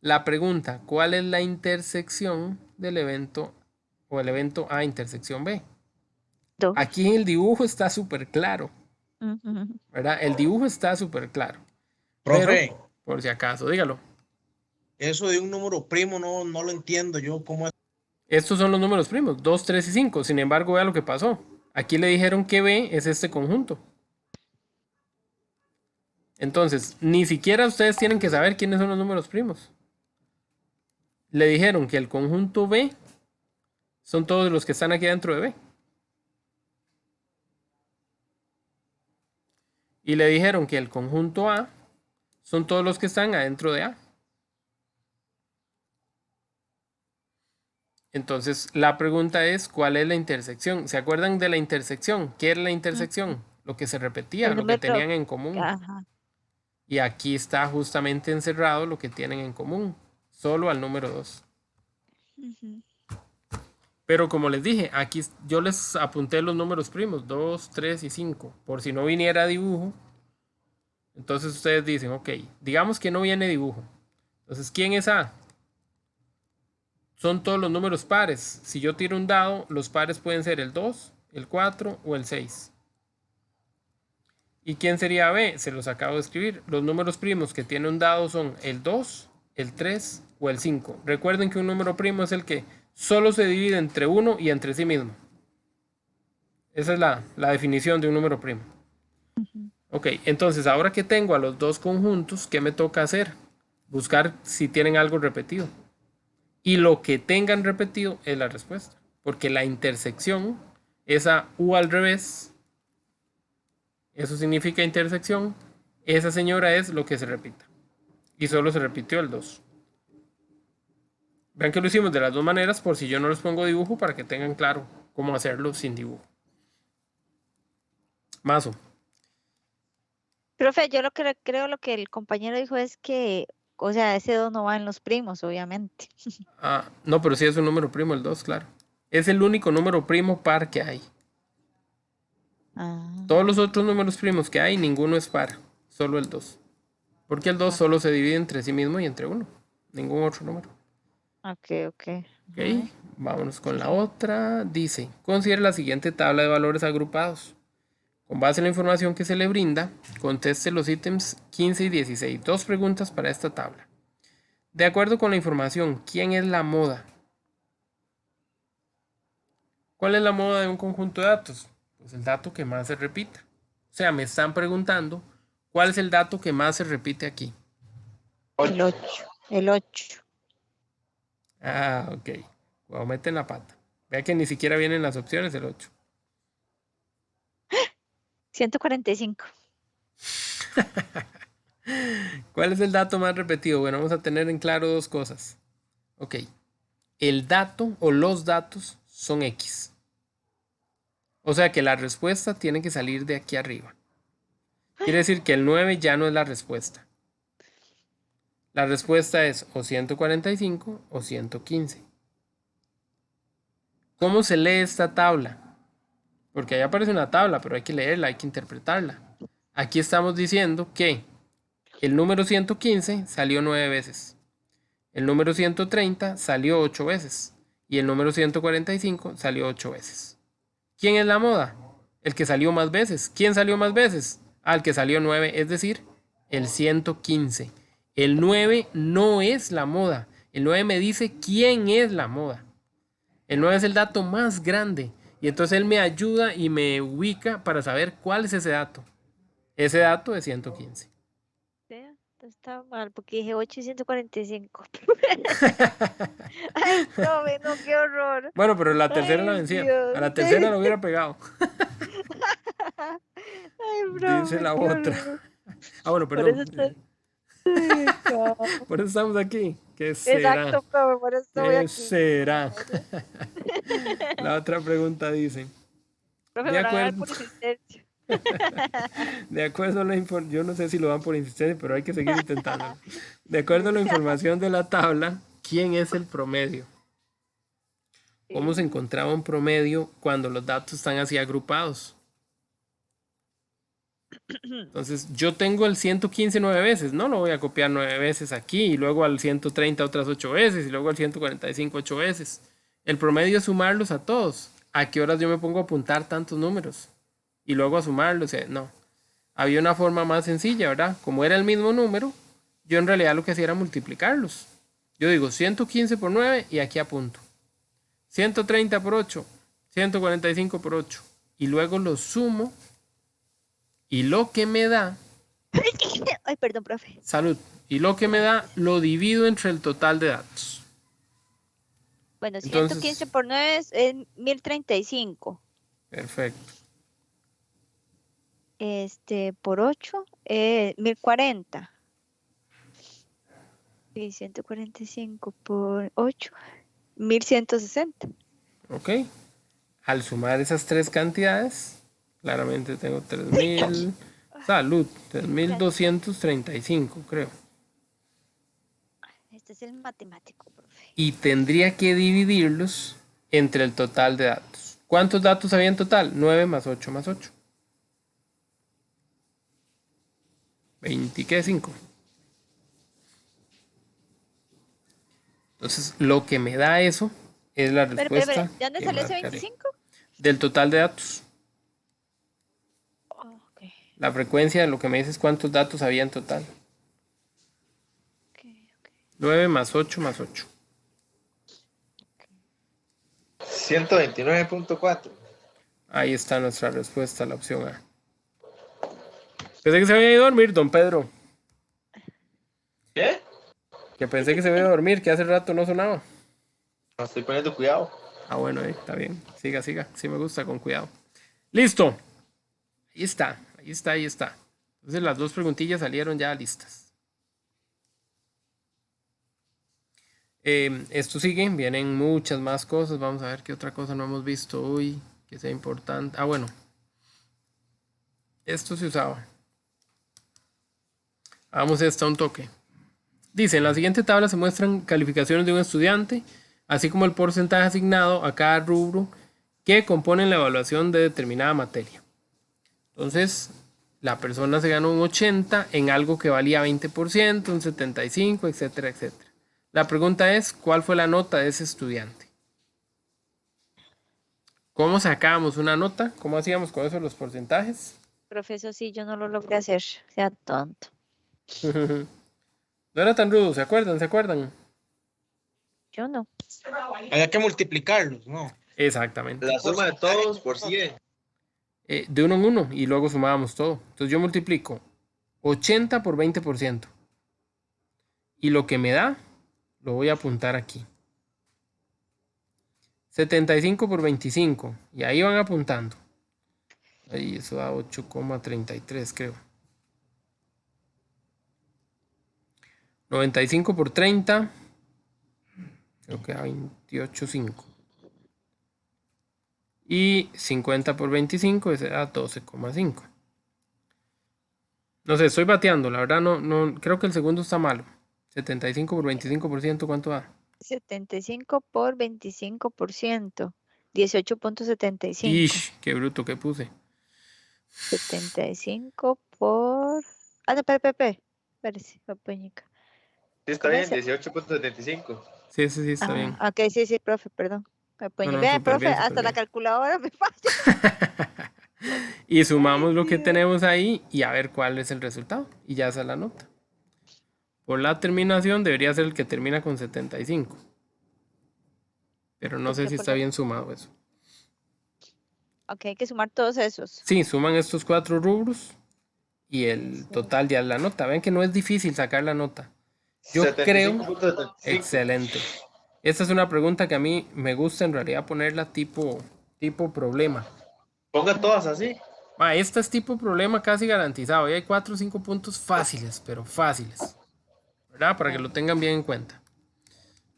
Speaker 1: La pregunta, ¿cuál es la intersección del evento o el evento A intersección B?
Speaker 2: 2.
Speaker 1: Aquí en el dibujo está súper claro,
Speaker 2: Ujú.
Speaker 1: ¿verdad? El dibujo está súper claro.
Speaker 4: Profe,
Speaker 1: Pero, por si acaso, dígalo.
Speaker 4: eso de un número primo no lo entiendo yo. ¿Cómo es?
Speaker 1: Estos son los números primos, 2, 3 y 5. Sin embargo, vea lo que pasó. Aquí le dijeron que B es este conjunto. Entonces, ni siquiera ustedes tienen que saber quiénes son los números primos. Le dijeron que el conjunto B son todos los que están aquí dentro de B. Y le dijeron que el conjunto A son todos los que están adentro de A. Entonces, la pregunta es, ¿cuál es la intersección? ¿Se acuerdan de la intersección? ¿Qué era la intersección? Lo que se repetía,
Speaker 2: El
Speaker 1: lo que
Speaker 2: número.
Speaker 1: tenían en común.
Speaker 2: Ajá.
Speaker 1: Y aquí está justamente encerrado lo que tienen en común, solo al número 2.
Speaker 2: Ujú.
Speaker 1: Pero como les dije, aquí yo les apunté los números primos, 2, 3 y 5, por si no viniera dibujo. Entonces ustedes dicen, ok, digamos que no viene dibujo. Entonces, ¿quién es A? Son todos los números pares. Si yo tiro un dado, los pares pueden ser el 2, el 4 o el 6. ¿Y quién sería B? Se los acabo de escribir. Los números primos que tiene un dado son el 2, el 3 o el 5. Recuerden que un número primo es el que solo se divide entre uno y entre sí mismo. Esa es la definición de un número primo. Ok, entonces ahora que tengo a los dos conjuntos, ¿qué me toca hacer? Buscar si tienen algo repetido. Y lo que tengan repetido es la respuesta. Porque la intersección, esa U al revés, eso significa intersección. Esa señora es lo que se repita. Y solo se repitió el 2. Vean que lo hicimos de las dos maneras por si yo no les pongo dibujo para que tengan claro cómo hacerlo sin dibujo. Mazo.
Speaker 2: Profe, yo creo lo que el compañero dijo es que, o sea, ese 2 no va en los primos, obviamente.
Speaker 1: Ah, no, pero sí es un número primo el 2, claro. Es el único número primo par que hay.
Speaker 2: Ah,
Speaker 1: Todos los otros números primos que hay, ninguno es par. Solo el 2. Porque el 2
Speaker 2: ok,
Speaker 1: solo se divide entre sí mismo y entre uno. Ningún otro número.
Speaker 2: ok.
Speaker 1: Ok,
Speaker 2: Ajá.
Speaker 1: vámonos con la
Speaker 2: Sí.
Speaker 1: otra. Dice, considere la siguiente tabla de valores agrupados. Con base en la información que se le brinda, conteste los ítems 15 y 16. Dos preguntas para esta tabla. De acuerdo con la información, ¿quién es la moda? ¿Cuál es la moda de un conjunto de datos? Pues el dato que más se repita. O sea, me están preguntando cuál es el dato que más se repite aquí.
Speaker 2: El 8. El 8.
Speaker 1: Ah, ok. Cuando meten la pata. Vea que ni siquiera vienen las opciones el 8.
Speaker 2: 145.
Speaker 1: ¿Cuál es el dato más repetido? Bueno, vamos a tener en claro dos cosas. Ok. El dato o los datos son X. O sea que la respuesta tiene que salir de aquí arriba. Quiere decir que el 9 ya no es la respuesta. La respuesta es o 145 o 115. ¿Cómo se lee esta tabla? Porque ahí aparece una tabla, pero hay que leerla, hay que interpretarla. Aquí estamos diciendo que el número 115 salió 9 veces. El número 130 salió 8 veces. Y el número 145 salió 8 veces. ¿Quién es la moda? El que salió más veces. ¿Quién salió más veces? El que salió 9, es decir, el 115. El 9 no es la moda. El 9 me dice quién es la moda. El 9 es el dato más grande. Y entonces él me ayuda y me ubica para saber cuál es ese dato. Ese dato es 115.
Speaker 2: Vea, está mal porque dije 8 y 145. Ay, no, qué horror.
Speaker 1: Bueno, pero la tercera la
Speaker 2: Ay,
Speaker 1: vencía.
Speaker 2: Dios.
Speaker 1: A la tercera lo hubiera pegado.
Speaker 2: Ay,
Speaker 1: Dice la
Speaker 2: qué
Speaker 1: otra.
Speaker 2: horror.
Speaker 1: Ah, bueno,
Speaker 2: Por eso
Speaker 1: perdón.
Speaker 2: Ay, no.
Speaker 1: Por eso estamos aquí. ¿Qué será?
Speaker 2: Exacto, profe, por eso estoy
Speaker 1: ¿Qué
Speaker 2: aquí.
Speaker 1: será? La otra pregunta dice,
Speaker 2: Profe,
Speaker 1: de
Speaker 2: me van a dar
Speaker 1: acuerdo,
Speaker 2: por insistencia.
Speaker 1: de acuerdo a la información, yo no sé si lo dan por insistencia, pero hay que seguir intentándolo. De acuerdo a la información de la tabla, ¿quién es el promedio? ¿Cómo se encontraba un promedio cuando los datos están así agrupados? Entonces, yo tengo el 115 9 veces, no lo voy a copiar 9 veces aquí, y luego al 130 otras 8 veces, y luego al 145 8 veces. El promedio es sumarlos a todos. ¿A qué horas yo me pongo a apuntar tantos números? Y luego a sumarlos. No. Había una forma más sencilla, ¿verdad? Como era el mismo número, yo en realidad lo que hacía era multiplicarlos. Yo digo 115 por 9 y aquí apunto. 130 por 8, 145 por 8. Y luego los sumo. Y lo que me da,
Speaker 2: Ay, perdón, profe.
Speaker 1: salud, y lo que me da lo divido entre el total de datos.
Speaker 2: Bueno,
Speaker 1: Entonces,
Speaker 2: 115 por 9 es 1035.
Speaker 1: Perfecto.
Speaker 2: Por 8 1040. Y 145 por 8, 1160.
Speaker 1: Ok. Al sumar esas tres cantidades, claramente tengo 3000, salud, 3235, creo.
Speaker 2: Este es el matemático, profe.
Speaker 1: Y tendría que dividirlos entre el total de datos. ¿Cuántos datos había en total? 9 más 8 más 8. 25. Entonces, lo que me da eso es la respuesta.
Speaker 2: Pero, ¿de dónde
Speaker 1: que
Speaker 2: salió ese
Speaker 1: marcaré.
Speaker 2: 25?
Speaker 1: Del total de datos.
Speaker 2: Oh, ok,
Speaker 1: La frecuencia de lo que me dice es cuántos datos había en total.
Speaker 2: ok.
Speaker 1: 9 más 8 más 8.
Speaker 3: 129.4.
Speaker 1: Ahí está nuestra respuesta a la opción A. Pensé que se había ido a dormir, don Pedro.
Speaker 3: ¿Qué?
Speaker 1: Que pensé que se había ido a dormir, que hace rato no sonaba.
Speaker 3: No estoy poniendo cuidado.
Speaker 1: Ah, bueno, está bien. Siga. Sí me gusta, con cuidado. Listo. Ahí está. Entonces las dos preguntillas salieron ya listas. Esto sigue, vienen muchas más cosas. Vamos a ver qué otra cosa no hemos visto hoy que sea importante. Ah, bueno. Esto se usaba. Vamos a un toque. Dice, en la siguiente tabla se muestran calificaciones de un estudiante, así como el porcentaje asignado a cada rubro que componen la evaluación de determinada materia. Entonces, la persona se ganó un 80 en algo que valía 20%, un 75%, etcétera, etcétera. La pregunta es, ¿cuál fue la nota de ese estudiante? ¿Cómo sacábamos una nota? ¿Cómo hacíamos con eso los porcentajes?
Speaker 2: Profesor, sí, yo no lo logré hacer. Sea tonto.
Speaker 1: No era tan rudo, ¿se acuerdan? ¿Se acuerdan?
Speaker 2: Yo no.
Speaker 4: Había que multiplicarlos, ¿no?
Speaker 1: Exactamente.
Speaker 3: La suma de todos por 100.
Speaker 1: De uno en uno y luego sumábamos todo. Entonces yo multiplico 80 por 20%. Y lo que me da, lo voy a apuntar aquí. 75 por 25. Y ahí van apuntando. Ahí eso da 8,33 creo. 95 por 30. Creo que da 28,5. Y 50 por 25, ese da 12,5. No sé, estoy bateando, la verdad no, creo que el segundo está malo. 75 por 25%, ¿cuánto da?
Speaker 2: 75 por 25%. 18.75.
Speaker 1: Ish, qué bruto que puse.
Speaker 2: 75 por... Ah, no, espérese. Espérese, papuñica.
Speaker 3: Sí, está
Speaker 2: ¿Cómo
Speaker 3: bien,
Speaker 2: es?
Speaker 3: 18.75.
Speaker 1: Sí, ese sí está bien.
Speaker 2: Ok, sí, profe, perdón.
Speaker 1: No, no,
Speaker 2: Vea,
Speaker 1: súper
Speaker 2: profe,
Speaker 1: bien, súper
Speaker 2: hasta la
Speaker 1: bien.
Speaker 2: calculadora me falla.
Speaker 1: Y sumamos
Speaker 2: Ay,
Speaker 1: lo que
Speaker 2: Dios.
Speaker 1: tenemos ahí y a ver cuál es el resultado. Y ya esa es la nota. Por la terminación debería ser el que termina con 75. Pero no
Speaker 2: ¿Por
Speaker 1: sé
Speaker 2: qué
Speaker 1: si
Speaker 2: por
Speaker 1: está
Speaker 2: la-
Speaker 1: bien sumado eso.
Speaker 2: Ok, hay que sumar todos esos.
Speaker 1: Sí, suman estos 4 rubros y el
Speaker 2: Sí.
Speaker 1: total ya es la nota. Ven que no es difícil sacar la nota. Yo creo,
Speaker 3: 75.75.
Speaker 1: excelente. Esta es una pregunta que a mí me gusta en realidad ponerla tipo problema.
Speaker 3: Ponga todas así.
Speaker 1: Esta es tipo problema casi garantizado. Ahí hay 4 o 5 puntos fáciles, pero fáciles. ¿Verdad? Para que lo
Speaker 2: Bueno,
Speaker 1: tengan bien en cuenta.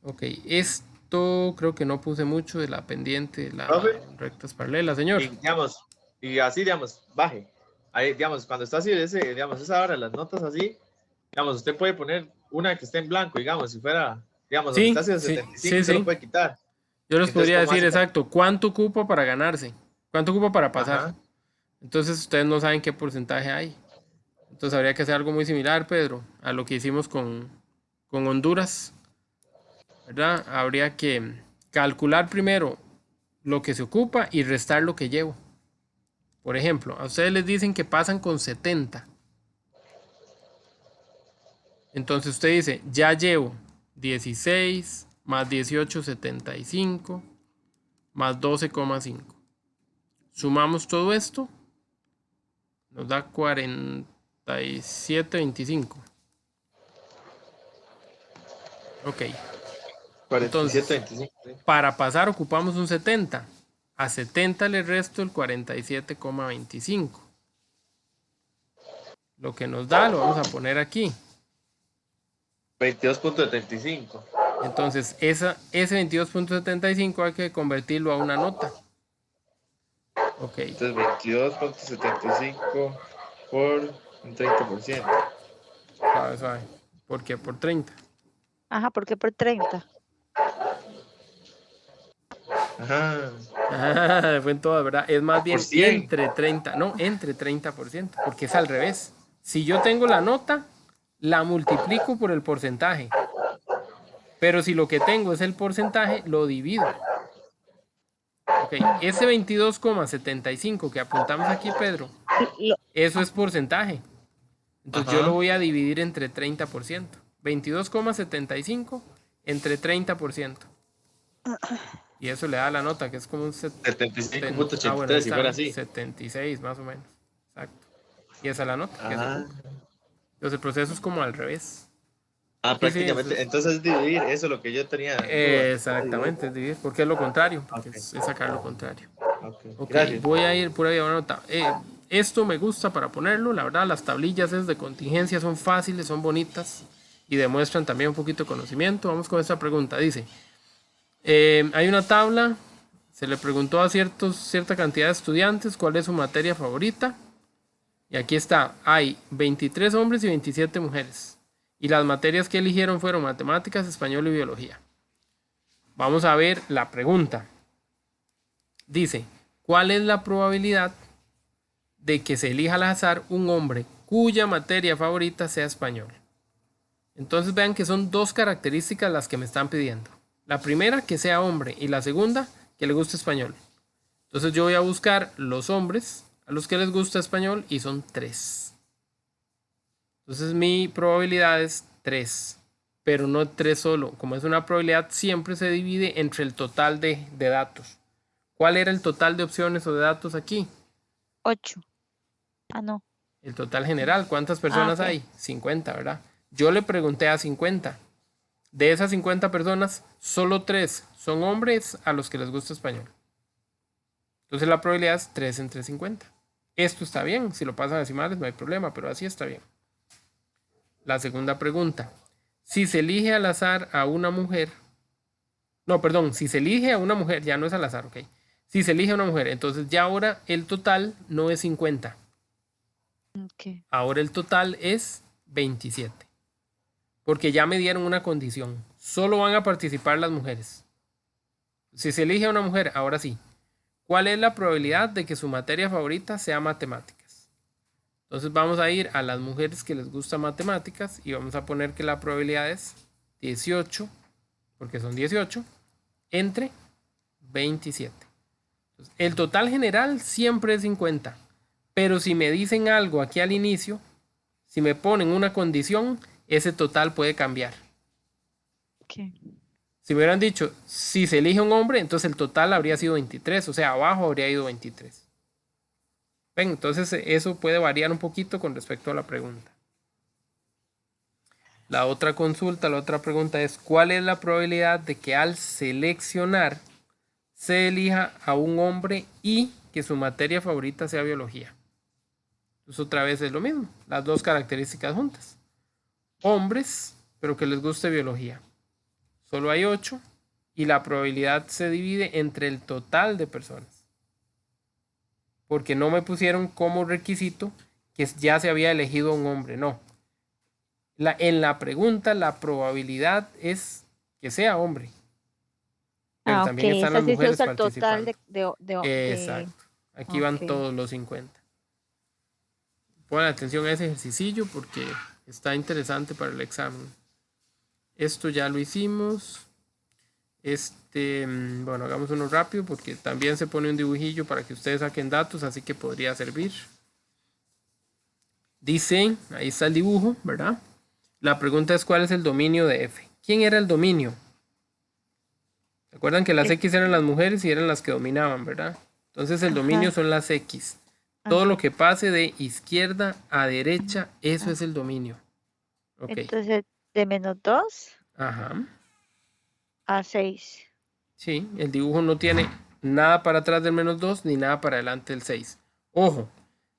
Speaker 1: Ok, esto creo que no puse mucho de la pendiente, la
Speaker 3: Profe.
Speaker 1: rectas paralelas, señor.
Speaker 3: Y así, digamos, baje. Ahí, digamos, cuando está así, digamos, esa hora, las notas así, digamos, usted puede poner una que esté en blanco, digamos, si fuera, digamos, donde
Speaker 1: Sí,
Speaker 3: está así de
Speaker 1: sí,
Speaker 3: 75,
Speaker 1: sí,
Speaker 3: usted lo
Speaker 1: sí.
Speaker 3: puede quitar.
Speaker 1: Yo les
Speaker 3: Entonces,
Speaker 1: podría
Speaker 3: ¿cómo
Speaker 1: decir
Speaker 3: hace?
Speaker 1: exacto cuánto ocupa para ganarse, cuánto ocupa para pasar.
Speaker 3: Ajá.
Speaker 1: Entonces ustedes no saben qué porcentaje hay. Entonces habría que hacer algo muy similar, Pedro, a lo que hicimos con Honduras, ¿verdad? Habría que calcular primero lo que se ocupa y restar lo que llevo. Por ejemplo, a ustedes les dicen que pasan con 70. Entonces usted dice, ya llevo 16 más 18,75 más 12,5. Sumamos todo esto, nos da 47,25. Ok, entonces
Speaker 3: 47.25.
Speaker 1: para pasar ocupamos un 70. A 70 le resto el 47,25. Lo que nos da lo vamos a poner aquí.
Speaker 3: 22.75.
Speaker 1: Entonces ese 22,75 hay que convertirlo a una nota. Ok,
Speaker 3: Entonces, 22.75 por un 30%.
Speaker 1: suave, suave. ¿Por qué? Por 30.
Speaker 2: ajá, ¿por qué por 30?
Speaker 3: Ajá.
Speaker 1: Fue en todo, ¿verdad? Es más
Speaker 3: Por
Speaker 1: bien
Speaker 3: 100.
Speaker 1: entre 30, no, entre 30%, porque es al revés. Si yo tengo la nota, la multiplico por el porcentaje. Pero si lo que tengo es el porcentaje, lo divido. Ok, ese 22,75 que apuntamos aquí, Pedro,
Speaker 2: Lo-
Speaker 1: eso es porcentaje. Entonces yo
Speaker 3: Ajá.
Speaker 1: lo voy a dividir entre 30%. 22,75 entre 30%. Y eso le da la nota, que es como un
Speaker 3: 75.83
Speaker 1: bueno, ahí
Speaker 3: si
Speaker 1: está,
Speaker 3: fuera así.
Speaker 1: 76 más o menos. Exacto. Y esa es la nota que se
Speaker 3: Ah.
Speaker 1: ocupa. Entonces el proceso es como al revés.
Speaker 3: Ah,
Speaker 1: Sí, sí,
Speaker 3: prácticamente. Entonces es dividir, eso es lo que yo tenía duda.
Speaker 1: exactamente, es dividir, porque es lo contrario, porque
Speaker 3: Ok.
Speaker 1: es sacar lo contrario.
Speaker 3: Ok.
Speaker 1: Ok,
Speaker 3: Gracias.
Speaker 1: voy a ir por ahí a una nota. Esto me gusta para ponerlo, la verdad, las tablillas es de contingencia son fáciles, son bonitas y demuestran también un poquito de conocimiento. Vamos con esta pregunta. Dice, hay una tabla, se le preguntó a cierta cantidad de estudiantes cuál es su materia favorita. Y aquí está, hay 23 hombres y 27 mujeres. Y las materias que eligieron fueron matemáticas, español y biología. Vamos a ver la pregunta. Dice, ¿cuál es la probabilidad de que se elija al azar un hombre cuya materia favorita sea español? Entonces vean que son dos características las que me están pidiendo. La primera, que sea hombre, y la segunda, que le guste español. Entonces yo voy a buscar los hombres a los que les gusta español y son 3. Entonces mi probabilidad es 3, pero no 3 solo. Como es una probabilidad, siempre se divide entre el total de datos. ¿Cuál era el total de opciones o de datos aquí?
Speaker 2: 8. Ah, no.
Speaker 1: El total general. ¿Cuántas personas
Speaker 2: ok.
Speaker 1: hay? 50, ¿verdad? Yo le pregunté a 50. De esas 50 personas, solo 3 son hombres a los que les gusta español. Entonces la probabilidad es 3 entre 50. Esto está bien. Si lo pasan a decimales no hay problema, pero así está bien. La segunda pregunta. Si se elige al azar a una mujer. No, perdón. Si se elige a una mujer, ya no es al azar, ok. Si se elige a una mujer, entonces ya ahora el total no es 50.
Speaker 2: Ok.
Speaker 1: Ahora el total es 27. Porque ya me dieron una condición. Solo van a participar las mujeres. Si se elige a una mujer, ahora sí. ¿Cuál es la probabilidad de que su materia favorita sea matemáticas? Entonces vamos a ir a las mujeres que les gusta matemáticas y vamos a poner que la probabilidad es 18, porque son 18, entre 27. Entonces, el total general siempre es 50. Pero si me dicen algo aquí al inicio, si me ponen una condición, ese total puede cambiar.
Speaker 2: Ok.
Speaker 1: Si me hubieran dicho, si se elige un hombre, entonces el total habría sido 23, o sea, abajo habría ido 23. Ven, entonces eso puede variar un poquito con respecto a la pregunta. La otra consulta, la otra pregunta es, ¿cuál es la probabilidad de que al seleccionar se elija a un hombre y que su materia favorita sea biología? Entonces otra vez es lo mismo, las dos características juntas. Hombres, pero que les guste biología. Solo hay 8 y la probabilidad se divide entre el total de personas. Porque no me pusieron como requisito que ya se había elegido un hombre, no. En la pregunta la probabilidad es que sea hombre. Pero
Speaker 2: Ah, ok.
Speaker 1: también están
Speaker 2: Esa
Speaker 1: las
Speaker 2: sí se
Speaker 1: mujeres
Speaker 2: usa el total
Speaker 1: participando. Exacto. Aquí van
Speaker 2: Ok.
Speaker 1: todos los 50. Pongan atención a ese ejercicio porque está interesante para el examen. Esto ya lo hicimos. Bueno, hagamos uno rápido porque también se pone un dibujillo para que ustedes saquen datos, así que podría servir. Dice, ahí está el dibujo, ¿verdad? La pregunta es ¿cuál es el dominio de F? ¿Quién era el dominio? ¿Se acuerdan que las
Speaker 2: Es-
Speaker 1: X eran las mujeres y eran las que dominaban, ¿verdad? Entonces el dominio
Speaker 2: Ajá.
Speaker 1: son las X. Todo lo
Speaker 2: Ajá.
Speaker 1: que pase de izquierda a derecha, eso
Speaker 2: Ah,
Speaker 1: es el dominio. Ok.
Speaker 2: entonces, de -2
Speaker 1: Ajá.
Speaker 2: a 6.
Speaker 1: Sí, el dibujo no tiene nada para atrás del -2 ni nada para adelante del 6. Ojo,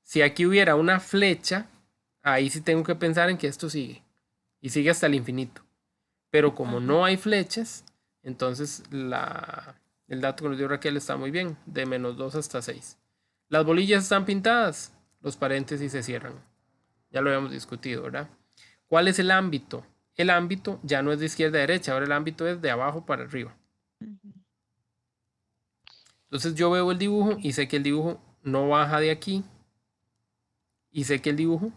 Speaker 1: si aquí hubiera una flecha, ahí sí tengo que pensar en que esto sigue. Y sigue hasta el infinito. Pero como
Speaker 2: Ajá.
Speaker 1: no hay flechas, entonces el dato que nos dio Raquel está muy bien. De -2 hasta 6. Las bolillas están pintadas. Los paréntesis se cierran. Ya lo habíamos discutido, ¿verdad? ¿Cuál es el ámbito? El ámbito ya no es de izquierda a derecha. Ahora el ámbito es de abajo para arriba.
Speaker 2: Ujú.
Speaker 1: Entonces yo veo el dibujo
Speaker 2: Ok.
Speaker 1: y sé que el dibujo no baja de aquí. Y sé que el dibujo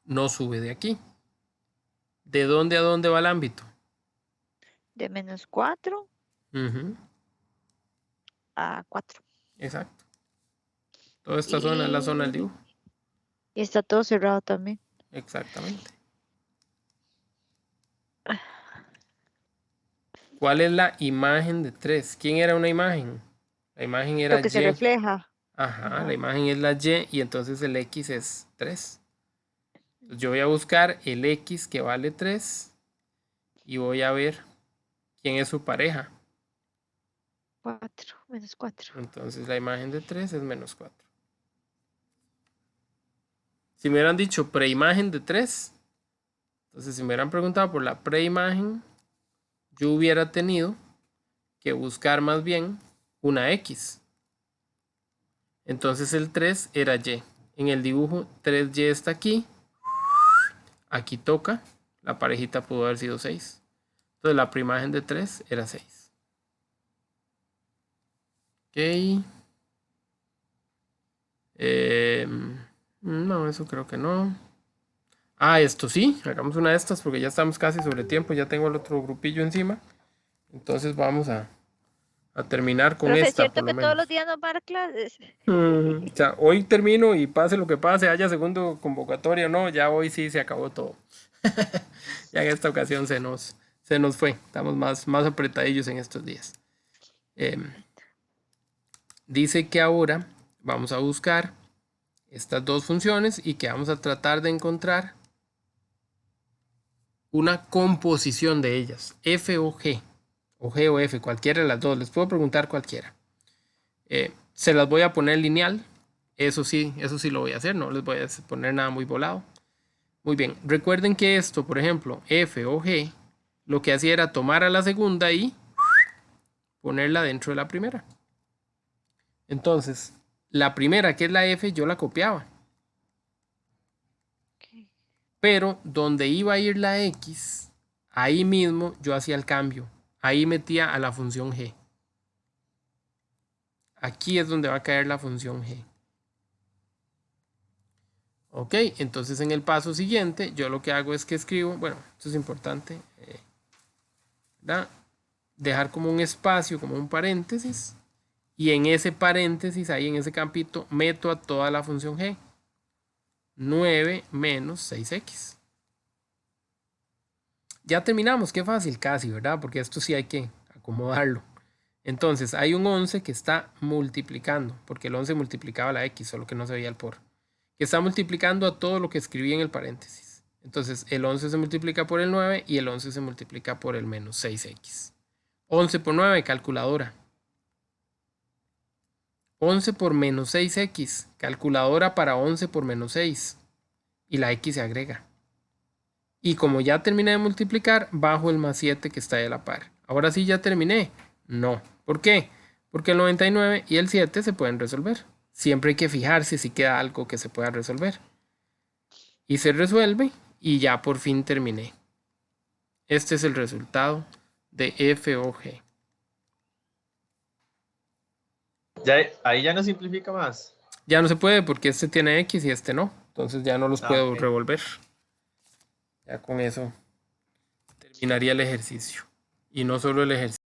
Speaker 1: no sube de aquí. ¿De dónde a dónde va el ámbito?
Speaker 2: De -4
Speaker 1: Ujú,
Speaker 2: a 4.
Speaker 1: exacto. Toda esta zona es la zona del
Speaker 2: Y,
Speaker 1: dibujo.
Speaker 2: y está todo cerrado también.
Speaker 1: Exactamente. ¿Cuál es la imagen de 3? ¿ Quién era una imagen? La imagen era
Speaker 2: Lo que se
Speaker 1: Y.
Speaker 2: refleja.
Speaker 1: Ajá, la
Speaker 2: Ajá.
Speaker 1: imagen es la Y y entonces el X es 3. Entonces yo voy a buscar el X que vale 3 y voy a ver quién es su pareja.
Speaker 2: 4, -4.
Speaker 1: Entonces la imagen de 3 es -4. Si me hubieran dicho preimagen de 3, entonces si me hubieran preguntado por la preimagen, yo hubiera tenido que buscar más bien una X. Entonces el 3 era Y. En el dibujo 3Y está aquí. Aquí toca. La parejita pudo haber sido 6. Entonces la preimagen de 3 era 6. Ok. No, eso creo que no. Ah, esto sí. Hagamos una de estas porque ya estamos casi sobre tiempo. Ya tengo el otro grupillo encima. Entonces vamos a a terminar con
Speaker 2: Profe, ¿es
Speaker 1: esta,
Speaker 2: cierto
Speaker 1: por
Speaker 2: que
Speaker 1: lo
Speaker 2: todos los
Speaker 1: menos.
Speaker 2: días nos van a dar clases?
Speaker 1: O sea, hoy termino y pase lo que pase, haya segundo convocatoria o no, ya hoy sí se acabó todo. Ya en esta ocasión se nos fue. Estamos más apretadillos en estos días. Dice que ahora vamos a buscar estas dos funciones y que vamos a tratar de encontrar una composición de ellas, f o g o f, cualquiera de las dos. Les puedo preguntar cualquiera. Se las voy a poner lineal. Eso sí lo voy a hacer, no les voy a poner nada muy volado. Muy bien, recuerden que esto, por ejemplo, f o g, lo que hacía era tomar a la segunda y ponerla dentro de la primera. Entonces, la primera, que es la f, yo la copiaba. Pero donde iba a ir la x, ahí mismo yo hacía el cambio. Ahí metía a la función g. Aquí es donde va a caer la función g. Ok, entonces en el paso siguiente yo lo que hago es que escribo, bueno, esto es importante, ¿verdad? Dejar como un espacio, como un paréntesis, y en ese paréntesis, ahí en ese campito, meto a toda la función g. 9 menos 6x. Ya terminamos, qué fácil, casi, ¿verdad? Porque esto sí hay que acomodarlo. Entonces hay un 11 que está multiplicando, porque el 11 multiplicaba la x, solo que no se veía el por. Que está multiplicando a todo lo que escribí en el paréntesis. Entonces el 11 se multiplica por el 9 y el 11 se multiplica por el menos 6x. 11 por 9, calculadora. 11 por menos 6x, calculadora para 11 por menos 6. Y la x se agrega. Y como ya terminé de multiplicar, bajo el más 7 que está ahí a la par. Ahora sí ya terminé. No. ¿Por qué? Porque el 99 y el 7 se pueden resolver. Siempre hay que fijarse si queda algo que se pueda resolver. Y se resuelve y ya por fin terminé. Este es el resultado de f o g.
Speaker 3: Ya, ahí ya no simplifica más.
Speaker 1: Ya no se puede porque este tiene x y este no. Entonces ya no los puedo
Speaker 3: Ok.
Speaker 1: revolver. Ya con eso terminaría el ejercicio. Y no solo el ejercicio.